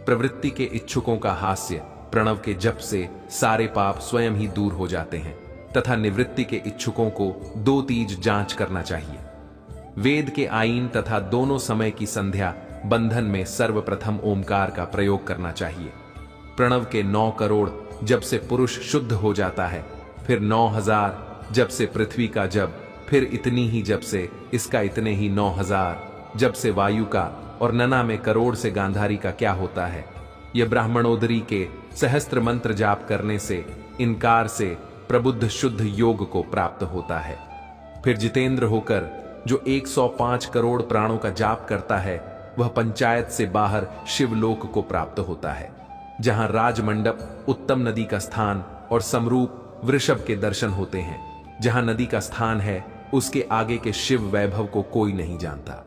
प्रवृत्ति के इच्छुकों का हास्य, प्रणव के जप से सारे पाप स्वयं ही दूर हो जाते हैं, तथा निवृत्ति के इच्छुकों को 2 तीज जांच करना चाहिए। वेद के आईन तथा दोनों समय की संध्या बंधन में सर्वप्रथम ओमकार का प्रयोग करना चाहिए। प्रणव के 9 करोड़ जब से पुरुष शुद्ध हो जाता है, फिर 9000 जब से पृथ्वी का जब, फिर इतनी ही जब से इसका इतने ही 9000 जब से वायु का, और नना में करोड़ से गांधारी का क्या होता है। यह ब्राह्मणोदरी के सहस्त्र मंत्र जाप करने से, इनकार से प्रबुद्ध शुद्ध योग को प्राप्त होता है। फिर जितेंद्र होकर जो 105 करोड़ प्राणों का जाप करता है, वह पंचायत से बाहर शिवलोक को प्राप्त होता है, जहां राजमंडप, उत्तम नदी का स्थान और समरूप वृषभ के दर्शन होते हैं। जहां नदी का स्थान है, उसके आगे के शिव वैभव को कोई नहीं जानता।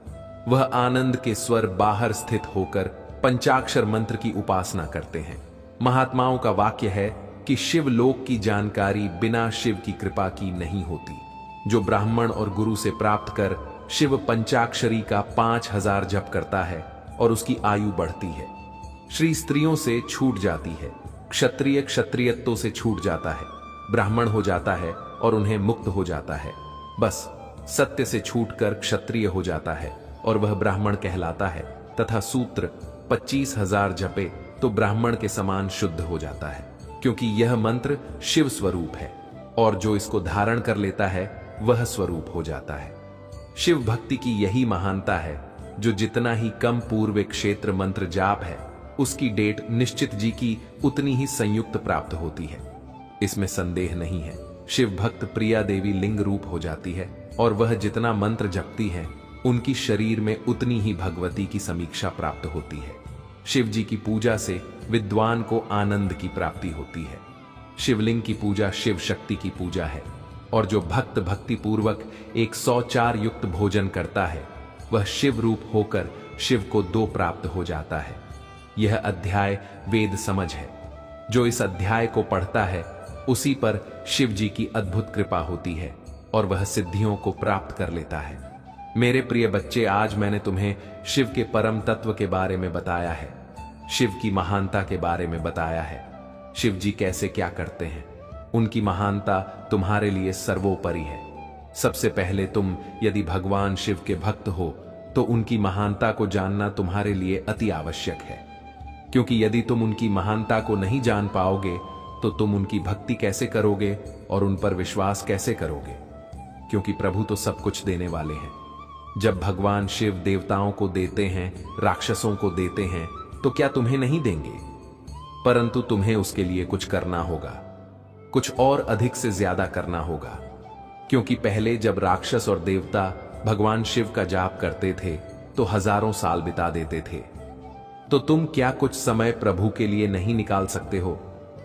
वह आनंद के स्वर बाहर स्थित होकर पंचाक्षर मंत्र की उपासना करते हैं। महात्माओं का वाक्य है कि शिवलोक की जानकारी बिना शिव की कृपा की नहीं होती। जो ब्राह्मण और गुरु से प्राप्त कर शिव पंचाक्षरी का 5000 जप करता है और उसकी आयु बढ़ती है। श्री स्त्रियों से छूट जाती है, क्षत्रिय क्षत्रियत्व से छूट जाता है, ब्राह्मण हो जाता है और उन्हें मुक्त हो जाता है। बस सत्य से छूटकर क्षत्रिय हो जाता है और वह ब्राह्मण कहलाता है, तथा सूत्र 25,000 जपे तो ब्राह्मण के समान शुद्ध हो जाता है, क्योंकि यह मंत्र शिव स्वरूप है और जो इसको धारण कर लेता है वह स्वरूप हो जाता है। शिव भक्ति की यही महानता है, जो जितना ही कम पूर्व क्षेत्र मंत्र जाप है, उसकी डेट निश्चित जी की उतनी ही संयुक्त प्राप्त होती है। इसमें संदेह नहीं है। शिव भक्त प्रिया देवी लिंग रूप हो जाती है और वह जितना मंत्र जपती है, उनकी शरीर में उतनी ही भगवती की समीक्षा प्राप्त होती है। शिव जी की पूजा से विद्वान को आनंद की प्राप्ति होती है। शिवलिंग की पूजा शिव शक्ति की पूजा है, और जो भक्त भक्ति पूर्वक 104 युक्त भोजन करता है, वह शिव रूप होकर शिव को 2 प्राप्त हो जाता है। यह अध्याय वेद समझ है। जो इस अध्याय को पढ़ता है उसी पर शिव जी की अद्भुत कृपा होती है और वह सिद्धियों को प्राप्त कर लेता है। मेरे प्रिय बच्चे, आज मैंने तुम्हें शिव के परम तत्व के बारे में बताया है, शिव की महानता के बारे में बताया है, शिव जी कैसे क्या करते हैं। उनकी महानता तुम्हारे लिए सर्वोपरि है। सबसे पहले तुम यदि भगवान शिव के भक्त हो तो उनकी महानता को जानना तुम्हारे लिए अति आवश्यक है, क्योंकि यदि तुम उनकी महानता को नहीं जान पाओगे तो तुम उनकी भक्ति कैसे करोगे और उन पर विश्वास कैसे करोगे, क्योंकि प्रभु तो सब कुछ देने वाले हैं। जब भगवान शिव देवताओं को देते हैं, राक्षसों को देते हैं, तो क्या तुम्हें नहीं देंगे? परंतु तुम्हें उसके लिए कुछ करना होगा, कुछ और अधिक से ज्यादा करना होगा, क्योंकि पहले जब राक्षस और देवता भगवान शिव का जाप करते थे तो हजारों साल बिता देते थे। तो तुम क्या कुछ समय प्रभु के लिए नहीं निकाल सकते हो?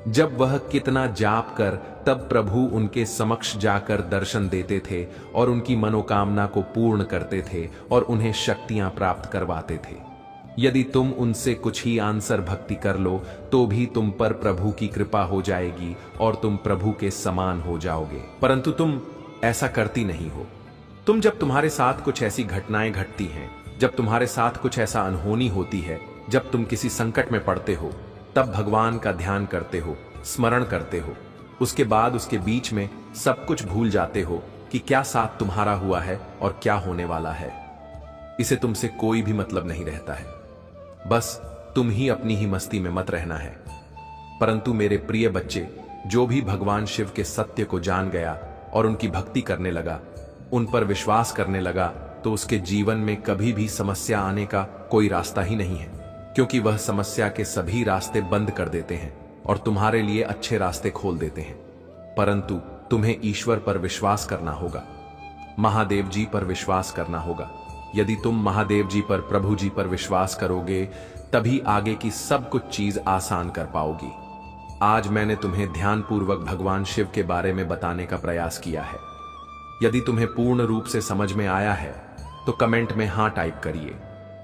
जब वह कितना जाप कर तब प्रभु उनके समक्ष जाकर दर्शन देते थे और उनकी मनोकामना को पूर्ण करते थे और उन्हें शक्तियां प्राप्त करवाते थे। यदि तुम उनसे कुछ ही आंसर भक्ति कर लो तो भी तुम पर प्रभु की कृपा हो जाएगी और तुम प्रभु के समान हो जाओगे। परंतु तुम ऐसा करती नहीं हो। तुम जब तुम्हारे साथ कुछ ऐसी घटनाएं घटती हैं, जब तुम्हारे साथ कुछ ऐसा अनहोनी होती है, जब तुम किसी संकट में पड़ते हो, तब भगवान का ध्यान करते हो, स्मरण करते हो। उसके बाद उसके बीच में सब कुछ भूल जाते हो कि क्या साथ तुम्हारा हुआ है और क्या होने वाला है। इसे तुमसे कोई भी मतलब नहीं रहता है। बस तुम ही अपनी ही मस्ती में मत रहना है। परंतु मेरे प्रिय बच्चे, जो भी भगवान शिव के सत्य को जान गया और उनकी भक्ति करने लगा, उन पर विश्वास करने लगा, तो उसके जीवन में कभी भी समस्या आने का कोई रास्ता ही नहीं है, क्योंकि वह समस्या के सभी रास्ते बंद कर देते हैं और तुम्हारे लिए अच्छे रास्ते खोल देते हैं। परंतु तुम्हें ईश्वर पर विश्वास करना होगा, महादेव जी पर विश्वास करना होगा। यदि तुम महादेव जी पर, प्रभु जी पर विश्वास करोगे, तभी आगे की सब कुछ चीज आसान कर पाओगी। आज मैंने तुम्हें ध्यानपूर्वक भगवान शिव के बारे में बताने का प्रयास किया है। यदि तुम्हें पूर्ण रूप से समझ में आया है तो कमेंट में हाँ टाइप करिए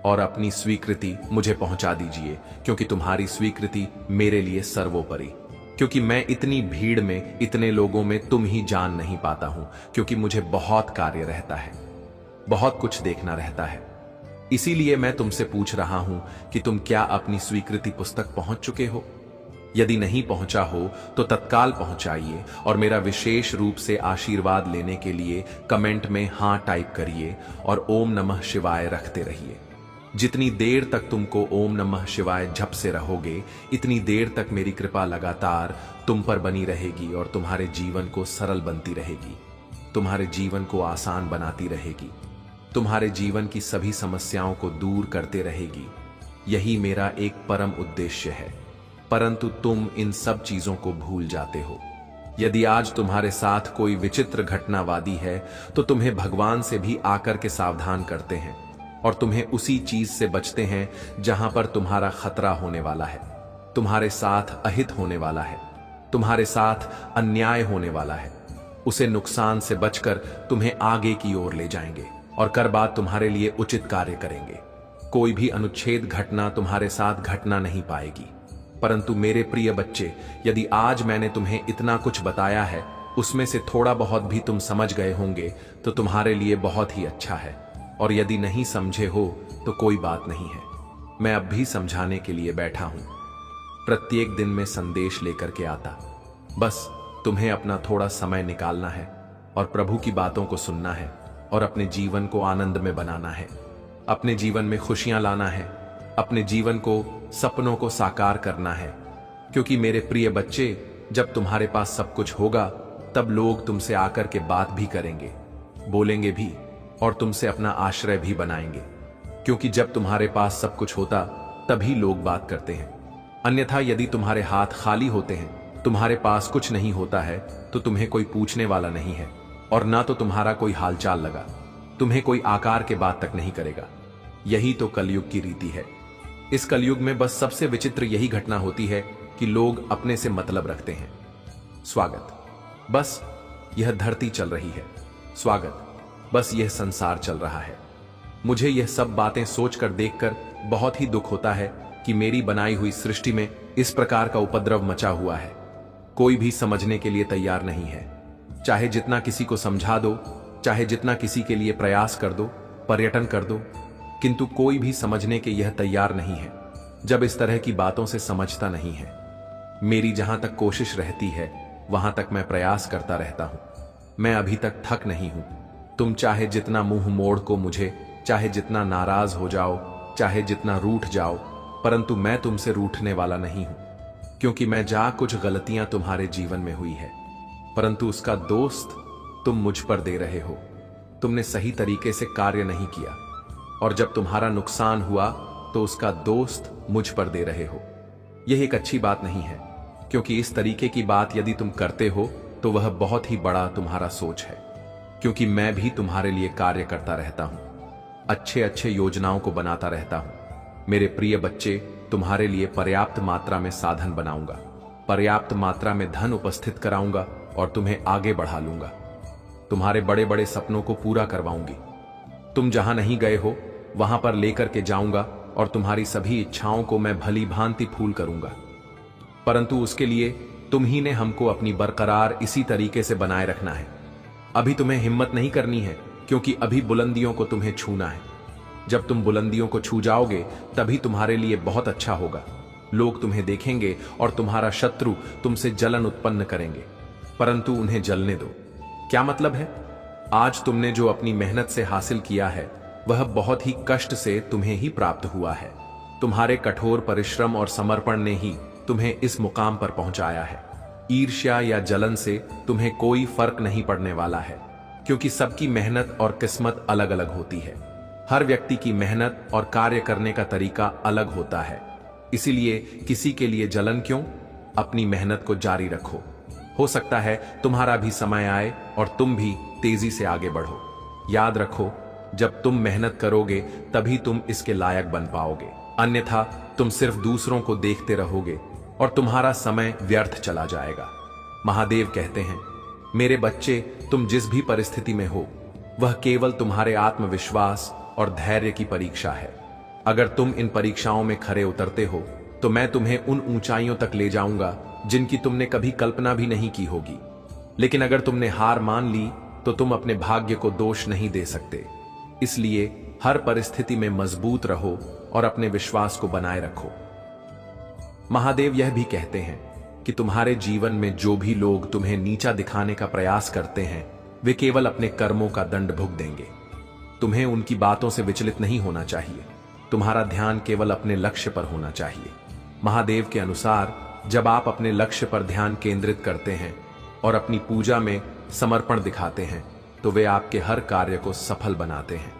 और अपनी स्वीकृति मुझे पहुंचा दीजिए, क्योंकि तुम्हारी स्वीकृति मेरे लिए सर्वोपरि। क्योंकि मैं इतनी भीड़ में, इतने लोगों में तुम ही जान नहीं पाता हूं, क्योंकि मुझे बहुत कार्य रहता है, बहुत कुछ देखना रहता है। इसीलिए मैं तुमसे पूछ रहा हूं कि तुम क्या अपनी स्वीकृति पुस्तक पहुंच चुके हो? यदि नहीं पहुंचा हो तो तत्काल पहुंचाइए और मेरा विशेष रूप से आशीर्वाद लेने के लिए कमेंट में हां टाइप करिए और ओम नमः शिवाय रखते रहिए। जितनी देर तक तुमको ओम नमः शिवाय जप से रहोगे, इतनी देर तक मेरी कृपा लगातार तुम पर बनी रहेगी और तुम्हारे जीवन को सरल बनती रहेगी, तुम्हारे जीवन को आसान बनाती रहेगी, तुम्हारे जीवन की सभी समस्याओं को दूर करते रहेगी। यही मेरा एक परम उद्देश्य है। परंतु तुम इन सब चीजों को भूल जाते हो। यदि आज तुम्हारे साथ कोई विचित्र घटनावादी है तो तुम्हें भगवान से भी आकर के सावधान करते हैं और तुम्हें उसी चीज से बचते हैं जहां पर तुम्हारा खतरा होने वाला है, तुम्हारे साथ अहित होने वाला है, तुम्हारे साथ अन्याय होने वाला है। उसे नुकसान से बचकर तुम्हें आगे की ओर ले जाएंगे और कर बात तुम्हारे लिए उचित कार्य करेंगे। कोई भी अनुच्छेद घटना तुम्हारे साथ घटना नहीं पाएगी। परंतु मेरे प्रिय बच्चे, यदि आज मैंने तुम्हें इतना कुछ बताया है, उसमें से थोड़ा बहुत भी तुम समझ गए होंगे तो तुम्हारे लिए बहुत ही अच्छा है। और यदि नहीं समझे हो तो कोई बात नहीं है, मैं अब भी समझाने के लिए बैठा हूं। प्रत्येक दिन में संदेश लेकर के आता, बस तुम्हें अपना थोड़ा समय निकालना है और प्रभु की बातों को सुनना है और अपने जीवन को आनंद में बनाना है, अपने जीवन में खुशियां लाना है, अपने जीवन को, सपनों को साकार करना है। क्योंकि मेरे प्रिय बच्चे, जब तुम्हारे पास सब कुछ होगा तब लोग तुमसे आकर के बात भी करेंगे, बोलेंगे भी और तुमसे अपना आश्रय भी बनाएंगे। क्योंकि जब तुम्हारे पास सब कुछ होता तभी लोग बात करते हैं। अन्यथा यदि तुम्हारे हाथ खाली होते हैं, तुम्हारे पास कुछ नहीं होता है, तो तुम्हें कोई पूछने वाला नहीं है और ना तो तुम्हारा कोई हालचाल लगा, तुम्हें कोई आकार के बात तक नहीं करेगा। यही तो कलयुग की रीति है। इस कलयुग में बस सबसे विचित्र यही घटना होती है कि लोग अपने से मतलब रखते हैं। स्वागत, बस यह धरती चल रही है। स्वागत, बस यह संसार चल रहा है। मुझे यह सब बातें सोचकर, देखकर बहुत ही दुख होता है कि मेरी बनाई हुई सृष्टि में इस प्रकार का उपद्रव मचा हुआ है। कोई भी समझने के लिए तैयार नहीं है। चाहे जितना किसी को समझा दो, चाहे जितना किसी के लिए प्रयास कर दो, पर्यटन कर दो, किंतु कोई भी समझने के यह तैयार नहीं है जब इस तरह की बातों से समझता नहीं है। मेरी जहां तक कोशिश रहती है वहां तक मैं प्रयास करता रहता हूं। मैं अभी तक थक नहीं हूं। तुम चाहे जितना मुंह मोड़ को मुझे, चाहे जितना नाराज हो जाओ, चाहे जितना रूठ जाओ, परंतु मैं तुमसे रूठने वाला नहीं हूं, क्योंकि मैं जा कुछ गलतियां तुम्हारे जीवन में हुई है, परंतु उसका दोस्त तुम मुझ पर दे रहे हो। तुमने सही तरीके से कार्य नहीं किया, और जब तुम्हारा नुकसान हुआ तो उसका दोस्त मुझ पर दे रहे हो। यह एक अच्छी बात नहीं है, क्योंकि इस तरीके की बात यदि तुम करते हो तो वह बहुत ही बड़ा तुम्हारा सोच है। क्योंकि मैं भी तुम्हारे लिए कार्य करता रहता हूं, अच्छे अच्छे योजनाओं को बनाता रहता हूं। मेरे प्रिय बच्चे, तुम्हारे लिए पर्याप्त मात्रा में साधन बनाऊंगा, पर्याप्त मात्रा में धन उपस्थित कराऊंगा और तुम्हें आगे बढ़ा लूंगा। तुम्हारे बड़े बड़े सपनों को पूरा करवाऊंगी। तुम जहां नहीं गए हो वहां पर लेकर के जाऊंगा और तुम्हारी सभी इच्छाओं को मैं भली भांति फूल करूंगा। परंतु उसके लिए तुम ही ने हमको अपनी बरकरार इसी तरीके से बनाए रखना है। अभी तुम्हें हिम्मत नहीं करनी है, क्योंकि अभी बुलंदियों को तुम्हें छूना है। जब तुम बुलंदियों को छू जाओगे तभी तुम्हारे लिए बहुत अच्छा होगा। लोग तुम्हें देखेंगे और तुम्हारा शत्रु तुमसे जलन उत्पन्न करेंगे, परंतु उन्हें जलने दो। क्या मतलब है? आज तुमने जो अपनी मेहनत से हासिल किया है वह बहुत ही कष्ट से तुम्हें ही प्राप्त हुआ है। तुम्हारे कठोर परिश्रम और समर्पण ने ही तुम्हें इस मुकाम पर पहुंचाया है। ईर्ष्या या जलन से तुम्हें कोई फर्क नहीं पड़ने वाला है, क्योंकि सबकी मेहनत और किस्मत अलग अलग होती है। हर व्यक्ति की मेहनत और कार्य करने का तरीका अलग होता है। इसीलिए किसी के लिए जलन क्यों? अपनी मेहनत को जारी रखो। हो सकता है तुम्हारा भी समय आए और तुम भी तेजी से आगे बढ़ो। याद रखो, जब तुम मेहनत करोगे तभी तुम इसके लायक बन पाओगे, अन्यथा तुम सिर्फ दूसरों को देखते रहोगे और तुम्हारा समय व्यर्थ चला जाएगा। महादेव कहते हैं, मेरे बच्चे, तुम जिस भी परिस्थिति में हो वह केवल तुम्हारे आत्मविश्वास और धैर्य की परीक्षा है। अगर तुम इन परीक्षाओं में खरे उतरते हो तो मैं तुम्हें उन ऊंचाइयों तक ले जाऊंगा जिनकी तुमने कभी कल्पना भी नहीं की होगी। लेकिन अगर तुमने हार मान ली तो तुम अपने भाग्य को दोष नहीं दे सकते। इसलिए हर परिस्थिति में मजबूत रहो और अपने विश्वास को बनाए रखो। महादेव यह भी कहते हैं कि तुम्हारे जीवन में जो भी लोग तुम्हें नीचा दिखाने का प्रयास करते हैं वे केवल अपने कर्मों का दंड भुगत देंगे। तुम्हें उनकी बातों से विचलित नहीं होना चाहिए। तुम्हारा ध्यान केवल अपने लक्ष्य पर होना चाहिए। महादेव के अनुसार जब आप अपने लक्ष्य पर ध्यान केंद्रित करते हैं और अपनी पूजा में समर्पण दिखाते हैं तो वे आपके हर कार्य को सफल बनाते हैं।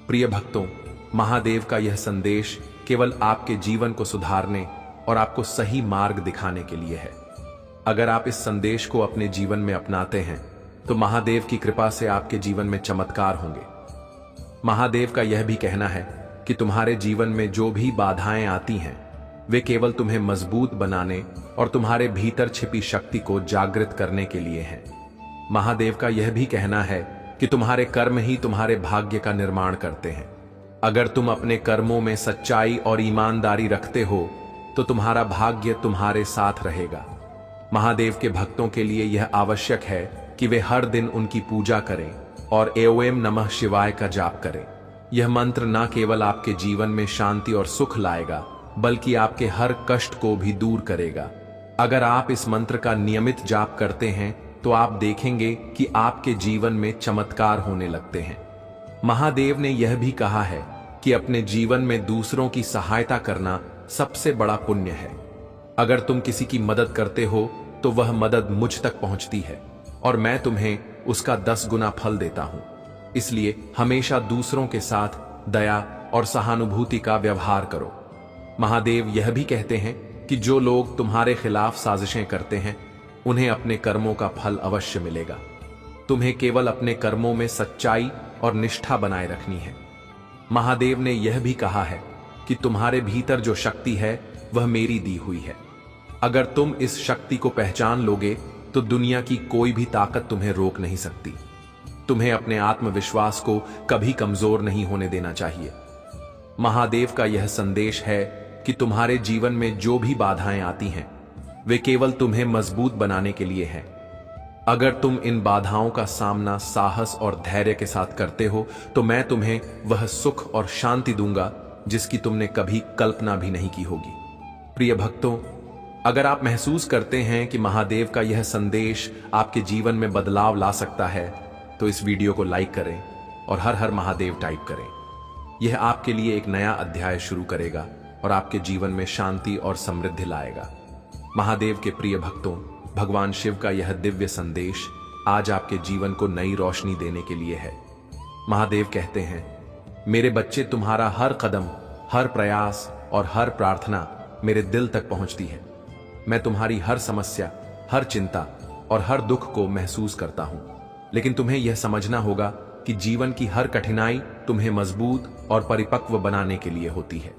प्रिय भक्तों, महादेव का यह संदेश केवल आपके जीवन को सुधारने और आपको सही मार्ग दिखाने के लिए है। अगर आप इस संदेश को अपने जीवन में अपनाते हैं तो महादेव की कृपा से आपके जीवन में चमत्कार होंगे। महादेव का यह भी कहना है कि तुम्हारे जीवन में जो भी बाधाएं आती हैं वे केवल तुम्हें मजबूत बनाने और तुम्हारे भीतर छिपी शक्ति को जागृत करने के लिए हैं। महादेव का यह भी कहना है कि तुम्हारे कर्म ही तुम्हारे भाग्य का निर्माण करते हैं। अगर तुम अपने कर्मों में सच्चाई और ईमानदारी रखते हो तो तुम्हारा भाग्य तुम्हारे साथ रहेगा। महादेव के भक्तों के लिए यह आवश्यक है कि वे हर दिन उनकी पूजा करें और ओम नमः शिवाय का जाप करें। यह मंत्र न केवल आपके जीवन में शांति और सुख लाएगा बल्कि आपके हर कष्ट को भी दूर करेगा। अगर आप इस मंत्र का नियमित जाप करते हैं तो आप देखेंगे कि आपके जीवन में चमत्कार होने लगते हैं। महादेव ने यह भी कहा है कि अपने जीवन में दूसरों की सहायता करना सबसे बड़ा पुण्य है। अगर तुम किसी की मदद करते हो तो वह मदद मुझ तक पहुंचती है और मैं तुम्हें उसका 10 गुना फल देता हूं। इसलिए हमेशा दूसरों के साथ दया और सहानुभूति का व्यवहार करो। महादेव यह भी कहते हैं कि जो लोग तुम्हारे खिलाफ साजिशें करते हैं उन्हें अपने कर्मों का फल अवश्य मिलेगा। तुम्हें केवल अपने कर्मों में सच्चाई और निष्ठा बनाए रखनी है। महादेव ने यह भी कहा है कि तुम्हारे भीतर जो शक्ति है वह मेरी दी हुई है। अगर तुम इस शक्ति को पहचान लोगे तो दुनिया की कोई भी ताकत तुम्हें रोक नहीं सकती। तुम्हें अपने आत्मविश्वास को कभी कमजोर नहीं होने देना चाहिए। महादेव का यह संदेश है कि तुम्हारे जीवन में जो भी बाधाएं आती हैं वे केवल तुम्हें मजबूत बनाने के लिए हैं। अगर तुम इन बाधाओं का सामना साहस और धैर्य के साथ करते हो तो मैं तुम्हें वह सुख और शांति दूंगा जिसकी तुमने कभी कल्पना भी नहीं की होगी। प्रिय भक्तों, अगर आप महसूस करते हैं कि महादेव का यह संदेश आपके जीवन में बदलाव ला सकता है तो इस वीडियो को लाइक करें और हर हर महादेव टाइप करें। यह आपके लिए एक नया अध्याय शुरू करेगा और आपके जीवन में शांति और समृद्धि लाएगा। महादेव के प्रिय भक्तों, भगवान शिव का यह दिव्य संदेश आज आपके जीवन को नई रोशनी देने के लिए है। महादेव कहते हैं, मेरे बच्चे, तुम्हारा हर कदम, हर प्रयास और हर प्रार्थना मेरे दिल तक पहुंचती है। मैं तुम्हारी हर समस्या, हर चिंता और हर दुख को महसूस करता हूं, लेकिन तुम्हें यह समझना होगा कि जीवन की हर कठिनाई तुम्हें मजबूत और परिपक्व बनाने के लिए होती है।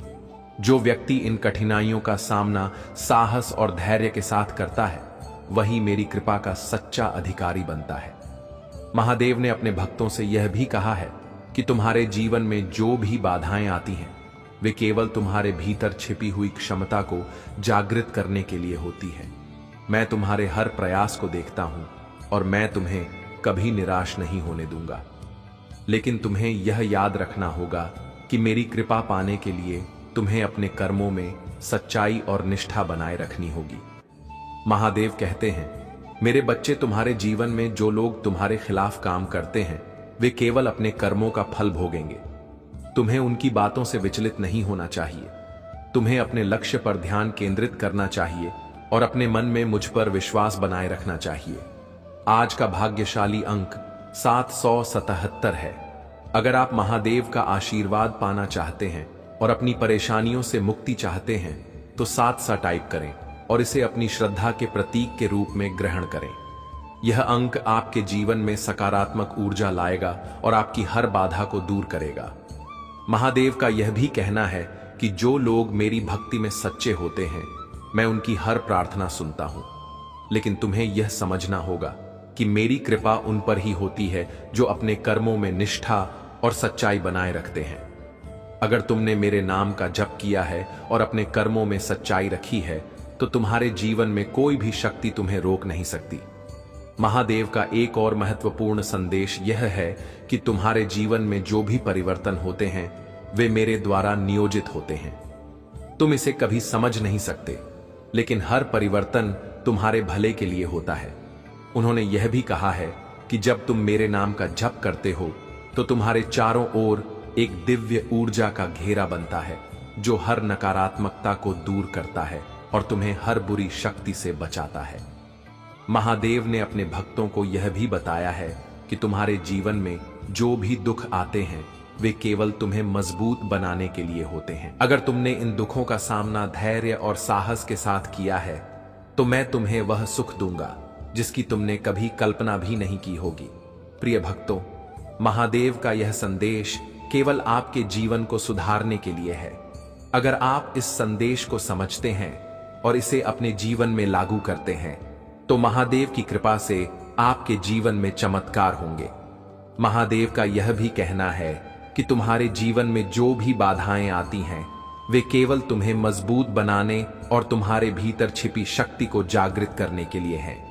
जो व्यक्ति इन कठिनाइयों का सामना साहस और धैर्य के साथ करता है वही मेरी कृपा का सच्चा अधिकारी बनता है। महादेव ने अपने भक्तों से यह भी कहा है कि तुम्हारे जीवन में जो भी बाधाएं आती हैं वे केवल तुम्हारे भीतर छिपी हुई क्षमता को जागृत करने के लिए होती है। मैं तुम्हारे हर प्रयास को देखता हूं और मैं तुम्हें कभी निराश नहीं होने दूंगा, लेकिन तुम्हें यह याद रखना होगा कि मेरी कृपा पाने के लिए तुम्हें अपने कर्मों में सच्चाई और निष्ठा बनाए रखनी होगी। महादेव कहते हैं, मेरे बच्चे, तुम्हारे जीवन में जो लोग तुम्हारे खिलाफ काम करते हैं वे केवल अपने कर्मों का फल भोगेंगे। तुम्हें उनकी बातों से विचलित नहीं होना चाहिए। तुम्हें अपने लक्ष्य पर ध्यान केंद्रित करना चाहिए और अपने मन में मुझ पर विश्वास बनाए रखना चाहिए। आज का भाग्यशाली अंक 777 है। अगर आप महादेव का आशीर्वाद पाना चाहते हैं और अपनी परेशानियों से मुक्ति चाहते हैं तो 7 टाइप करें और इसे अपनी श्रद्धा के प्रतीक के रूप में ग्रहण करें। यह अंक आपके जीवन में सकारात्मक ऊर्जा लाएगा और आपकी हर बाधा को दूर करेगा। महादेव का यह भी कहना है कि जो लोग मेरी भक्ति में सच्चे होते हैं मैं उनकी हर प्रार्थना सुनता हूं, लेकिन तुम्हें यह समझना होगा कि मेरी कृपा उन पर ही होती है जो अपने कर्मों में निष्ठा और सच्चाई बनाए रखते हैं। अगर तुमने मेरे नाम का जप किया है और अपने कर्मों में सच्चाई रखी है तो तुम्हारे जीवन में कोई भी शक्ति तुम्हें रोक नहीं सकती। महादेव का एक और महत्वपूर्ण संदेश यह है कि तुम्हारे जीवन में जो भी परिवर्तन होते हैं वे मेरे द्वारा नियोजित होते हैं। तुम इसे कभी समझ नहीं सकते, लेकिन हर परिवर्तन तुम्हारे भले के लिए होता है। उन्होंने यह भी कहा है कि जब तुम मेरे नाम का जप करते हो तो तुम्हारे चारों ओर एक दिव्य ऊर्जा का घेरा बनता है जो हर नकारात्मकता को दूर करता है और तुम्हें हर बुरी शक्ति से बचाता है। महादेव ने अपने भक्तों को यह भी बताया है कि तुम्हारे जीवन में जो भी दुख आते हैं वे केवल तुम्हें मजबूत बनाने के लिए होते हैं। अगर तुमने इन दुखों का सामना धैर्य और साहस के साथ किया है तो मैं तुम्हें वह सुख दूंगा जिसकी तुमने कभी कल्पना भी नहीं की होगी। प्रिय भक्तों, महादेव का यह संदेश केवल आपके जीवन को सुधारने के लिए है। अगर आप इस संदेश को समझते हैं और इसे अपने जीवन में लागू करते हैं तो महादेव की कृपा से आपके जीवन में चमत्कार होंगे। महादेव का यह भी कहना है कि तुम्हारे जीवन में जो भी बाधाएं आती हैं वे केवल तुम्हें मजबूत बनाने और तुम्हारे भीतर छिपी शक्ति को जागृत करने के लिए हैं।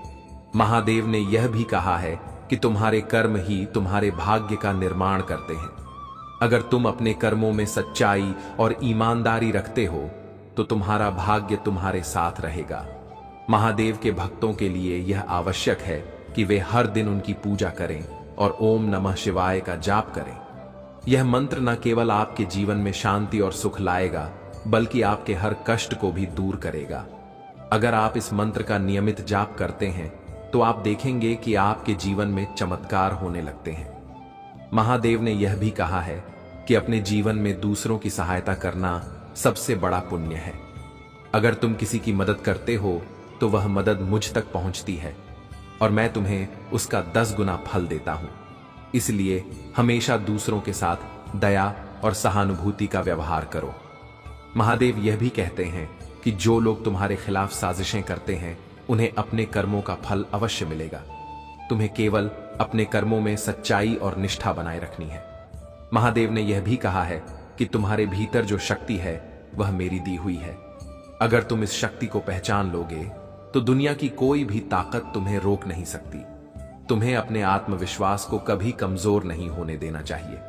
महादेव ने यह भी कहा है कि तुम्हारे कर्म ही तुम्हारे भाग्य का निर्माण करते हैं। अगर तुम अपने कर्मों में सच्चाई और ईमानदारी रखते हो तो तुम्हारा भाग्य तुम्हारे साथ रहेगा। महादेव के भक्तों के लिए यह आवश्यक है कि वे हर दिन उनकी पूजा करें और ओम नमः शिवाय का जाप करें। यह मंत्र न केवल आपके जीवन में शांति और सुख लाएगा बल्कि आपके हर कष्ट को भी दूर करेगा। अगर आप इस मंत्र का नियमित जाप करते हैं तो आप देखेंगे कि आपके जीवन में चमत्कार होने लगते हैं। महादेव ने यह भी कहा है कि अपने जीवन में दूसरों की सहायता करना सबसे बड़ा पुण्य है। अगर तुम किसी की मदद करते हो तो वह मदद मुझ तक पहुंचती है और मैं तुम्हें उसका 10 गुना फल देता हूं। इसलिए हमेशा दूसरों के साथ दया और सहानुभूति का व्यवहार करो। महादेव यह भी कहते हैं कि जो लोग तुम्हारे खिलाफ साजिशें करते हैं उन्हें अपने कर्मों का फल अवश्य मिलेगा। तुम्हें केवल अपने कर्मों में सच्चाई और निष्ठा बनाए रखनी है। महादेव ने यह भी कहा है कि तुम्हारे भीतर जो शक्ति है वह मेरी दी हुई है। अगर तुम इस शक्ति को पहचान लोगे तो दुनिया की कोई भी ताकत तुम्हें रोक नहीं सकती। तुम्हें अपने आत्मविश्वास को कभी कमजोर नहीं होने देना चाहिए।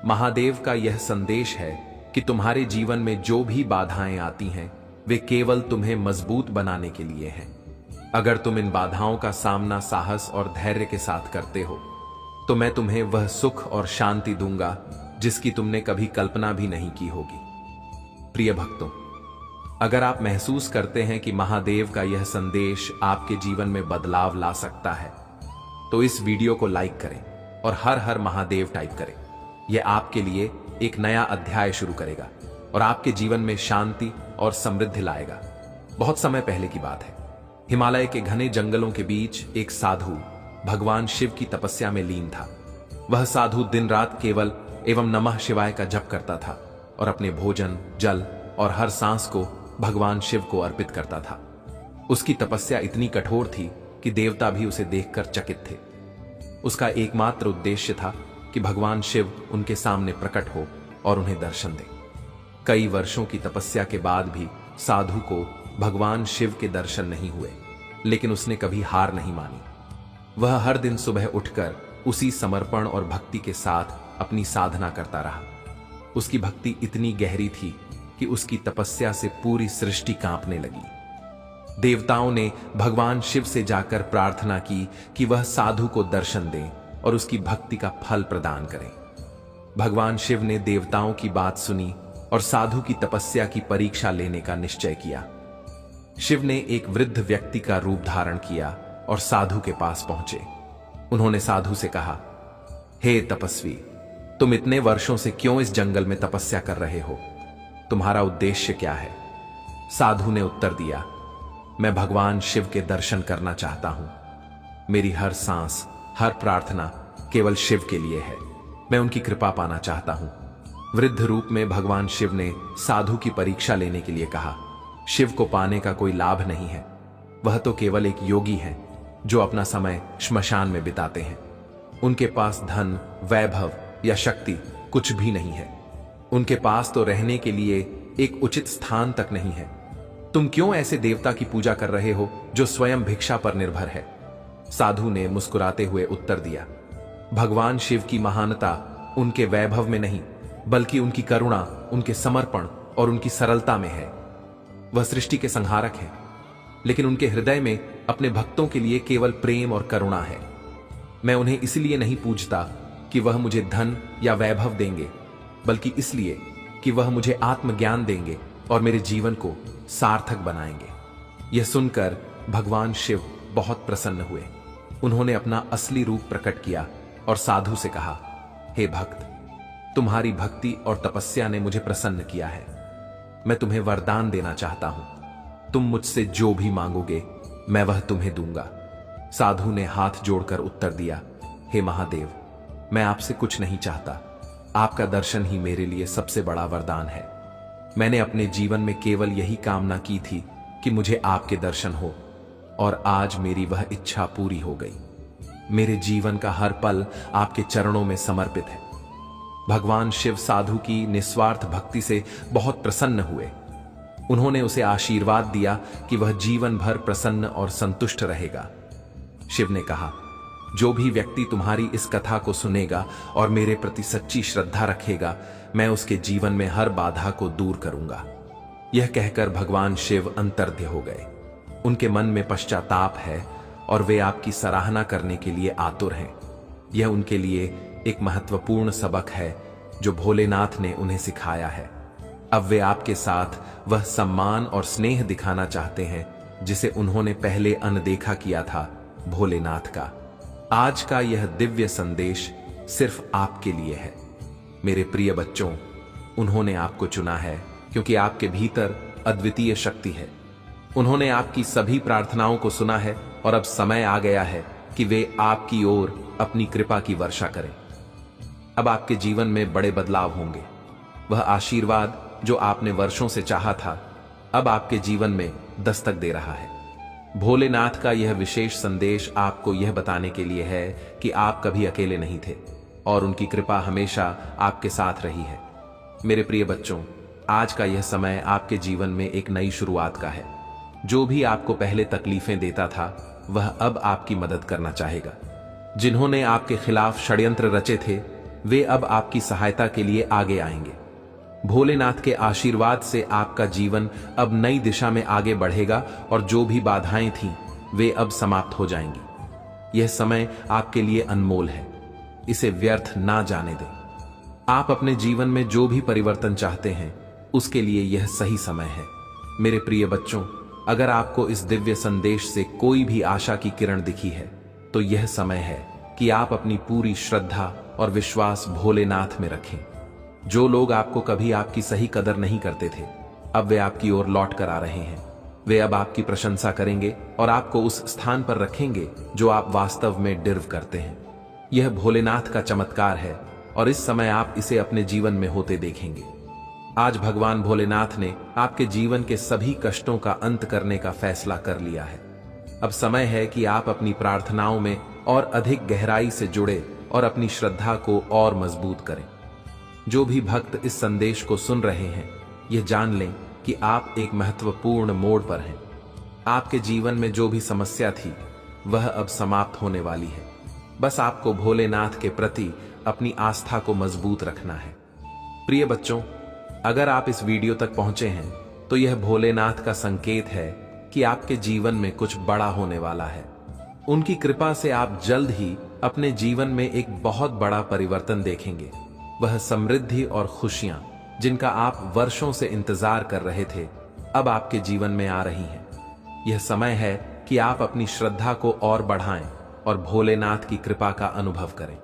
महादेव का यह संदेश है कि तुम्हारे जीवन में जो भी बाधाएं आती हैं वे केवल तुम्हें मजबूत बनाने के लिए हैं। अगर तुम इन बाधाओं का सामना साहस और धैर्य के साथ करते हो तो मैं तुम्हें वह सुख और शांति दूंगा जिसकी तुमने कभी कल्पना भी नहीं की होगी। प्रिय भक्तों, अगर आप महसूस करते हैं कि महादेव का यह संदेश आपके जीवन में बदलाव ला सकता है तो इस वीडियो को लाइक करें और हर हर महादेव टाइप करें। यह आपके लिए एक नया अध्याय शुरू करेगा और आपके जीवन में शांति और समृद्धि लाएगा। बहुत समय पहले की बात है, हिमालय के घने जंगलों के बीच एक साधु भगवान शिव की तपस्या में लीन था। वह साधु दिन रात केवल एवं नमः शिवाय का जप करता था और अपने भोजन, जल और हर सांस को भगवान शिव को अर्पित करता था। उसकी तपस्या इतनी कठोर थी कि देवता भी उसे देखकर चकित थे। उसका एकमात्र उद्देश्य था कि भगवान शिव उनके सामने प्रकट हो और उन्हें दर्शन दे। कई वर्षों की तपस्या के बाद भी साधु को भगवान शिव के दर्शन नहीं हुए, लेकिन उसने कभी हार नहीं मानी। वह हर दिन सुबह उठकर उसी समर्पण और भक्ति के साथ अपनी साधना करता रहा। उसकी भक्ति इतनी गहरी थी कि उसकी तपस्या से पूरी सृष्टि कांपने लगी। देवताओं ने भगवान शिव से जाकर प्रार्थना की कि वह साधु को दर्शन दें और उसकी भक्ति का फल प्रदान करें। भगवान शिव ने देवताओं की बात सुनी और साधु की तपस्या की परीक्षा लेने का निश्चय किया। शिव ने एक वृद्ध व्यक्ति का रूप धारण किया और साधु के पास पहुंचे। उन्होंने साधु से कहा, हे तपस्वी, तुम इतने वर्षों से क्यों इस जंगल में तपस्या कर रहे हो? तुम्हारा उद्देश्य क्या है? साधु ने उत्तर दिया, मैं भगवान शिव के दर्शन करना चाहता हूं। मेरी हर सांस, हर प्रार्थना केवल शिव के लिए है। मैं उनकी कृपा पाना चाहता हूं। वृद्ध रूप में भगवान शिव ने साधु की परीक्षा लेने के लिए कहा। शिव को पाने का कोई लाभ नहीं है। वह तो केवल एक योगी हैं जो अपना समय श्मशान में बिताते हैं। उनके पास धन, वैभव या शक्ति कुछ भी नहीं है। उनके पास तो रहने के लिए एक उचित स्थान तक नहीं है। तुम क्यों ऐसे देवता की पूजा कर रहे हो जो स्वयं भिक्षा पर निर्भर है? साधु ने मुस्कुराते हुए उत्तर दिया, भगवान शिव की महानता उनके वैभव में नहीं बल्कि उनकी करुणा, उनके समर्पण और उनकी सरलता में है। वह सृष्टि के संहारक हैं, लेकिन उनके हृदय में अपने भक्तों के लिए केवल प्रेम और करुणा है। मैं उन्हें इसलिए नहीं पूजता कि वह मुझे धन या वैभव देंगे, बल्कि इसलिए कि वह मुझे आत्मज्ञान देंगे और मेरे जीवन को सार्थक बनाएंगे। यह सुनकर भगवान शिव बहुत प्रसन्न हुए। उन्होंने अपना असली रूप प्रकट किया और साधु से कहा, हे भक्त, तुम्हारी भक्ति और तपस्या ने मुझे प्रसन्न किया है। मैं तुम्हें वरदान देना चाहता हूं। तुम मुझसे जो भी मांगोगे मैं वह तुम्हें दूंगा। साधु ने हाथ जोड़कर उत्तर दिया, हे महादेव, मैं आपसे कुछ नहीं चाहता। आपका दर्शन ही मेरे लिए सबसे बड़ा वरदान है। मैंने अपने जीवन में केवल यही कामना की थी कि मुझे आपके दर्शन हो, और आज मेरी वह इच्छा पूरी हो गई। मेरे जीवन का हर पल आपके चरणों में समर्पित है। भगवान शिव साधु की निस्वार्थ भक्ति से बहुत प्रसन्न हुए। उन्होंने उसे आशीर्वाद दिया कि वह जीवन भर प्रसन्न और संतुष्ट रहेगा। शिव ने कहा, जो भी व्यक्ति तुम्हारी इस कथा को सुनेगा और मेरे प्रति सच्ची श्रद्धा रखेगा, मैं उसके जीवन में हर बाधा को दूर करूंगा। यह कहकर भगवान शिव अंतर्ध्य हो गए। उनके मन में पश्चाताप है और वे आपकी सराहना करने के लिए आतुर हैं। यह उनके लिए एक महत्वपूर्ण सबक है जो भोलेनाथ ने उन्हें सिखाया है। अब वे आपके साथ वह सम्मान और स्नेह दिखाना चाहते हैं जिसे उन्होंने पहले अनदेखा किया था, भोलेनाथ का। आज का यह दिव्य संदेश सिर्फ आपके लिए है। मेरे प्रिय बच्चों, उन्होंने आपको चुना है क्योंकि आपके भीतर अद्वितीय शक्ति है। उन्होंने आपकी सभी प्रार्थनाओं को सुना है और अब समय आ गया है कि वे आपकी ओर अपनी कृपा की वर्षा करें। अब आपके जीवन में बड़े बदलाव होंगे। वह आशीर्वाद जो आपने वर्षों से चाहा था, अब आपके जीवन में दस्तक दे रहा है। भोलेनाथ का यह विशेष संदेश आपको यह बताने के लिए है कि आप कभी अकेले नहीं थे और उनकी कृपा हमेशा आपके साथ रही है। मेरे प्रिय बच्चों, आज का यह समय आपके जीवन में एक नई शुरुआत का है। जो भी आपको पहले तकलीफें देता था वह अब आपकी मदद करना चाहेगा। जिन्होंने आपके खिलाफ षड्यंत्र रचे थे वे अब आपकी सहायता के लिए आगे आएंगे। भोलेनाथ के आशीर्वाद से आपका जीवन अब नई दिशा में आगे बढ़ेगा और जो भी बाधाएं थीं वे अब समाप्त हो जाएंगी। यह समय आपके लिए अनमोल है, इसे व्यर्थ ना जाने दें। आप अपने जीवन में जो भी परिवर्तन चाहते हैं उसके लिए यह सही समय है। मेरे प्रिय बच्चों, अगर आपको इस दिव्य संदेश से कोई भी आशा की किरण दिखी है तो यह समय है कि आप अपनी पूरी श्रद्धा और विश्वास भोलेनाथ में रखें। जो लोग आपको कभी आपकी सही कदर नहीं करते थे अब वे आपकी ओर लौट कर आ रहे हैं। वे अब आपकी प्रशंसा करेंगे और आपको उस स्थान पर रखेंगे जो आप वास्तव में डिर्व करते हैं। यह भोलेनाथ का चमत्कार है और इस समय आप इसे अपने जीवन में होते देखेंगे। आज भगवान भोलेनाथ ने आपके जीवन के सभी कष्टों का अंत करने का फैसला कर लिया है। अब समय है कि आप अपनी प्रार्थनाओं में और अधिक गहराई से जुड़े और अपनी श्रद्धा को और मजबूत करें। जो भी भक्त इस संदेश को सुन रहे हैं यह जान लें कि आप एक महत्वपूर्ण मोड़ पर हैं। आपके जीवन में जो भी समस्या थी वह अब समाप्त होने वाली है। बस आपको भोलेनाथ के प्रति अपनी आस्था को मजबूत रखना है। प्रिय बच्चों, अगर आप इस वीडियो तक पहुंचे हैं तो यह भोलेनाथ का संकेत है कि आपके जीवन में कुछ बड़ा होने वाला है। उनकी कृपा से आप जल्द ही अपने जीवन में एक बहुत बड़ा परिवर्तन देखेंगे। वह समृद्धि और खुशियां जिनका आप वर्षों से इंतजार कर रहे थे अब आपके जीवन में आ रही हैं। यह समय है कि आप अपनी श्रद्धा को और बढ़ाएं और भोलेनाथ की कृपा का अनुभव करें।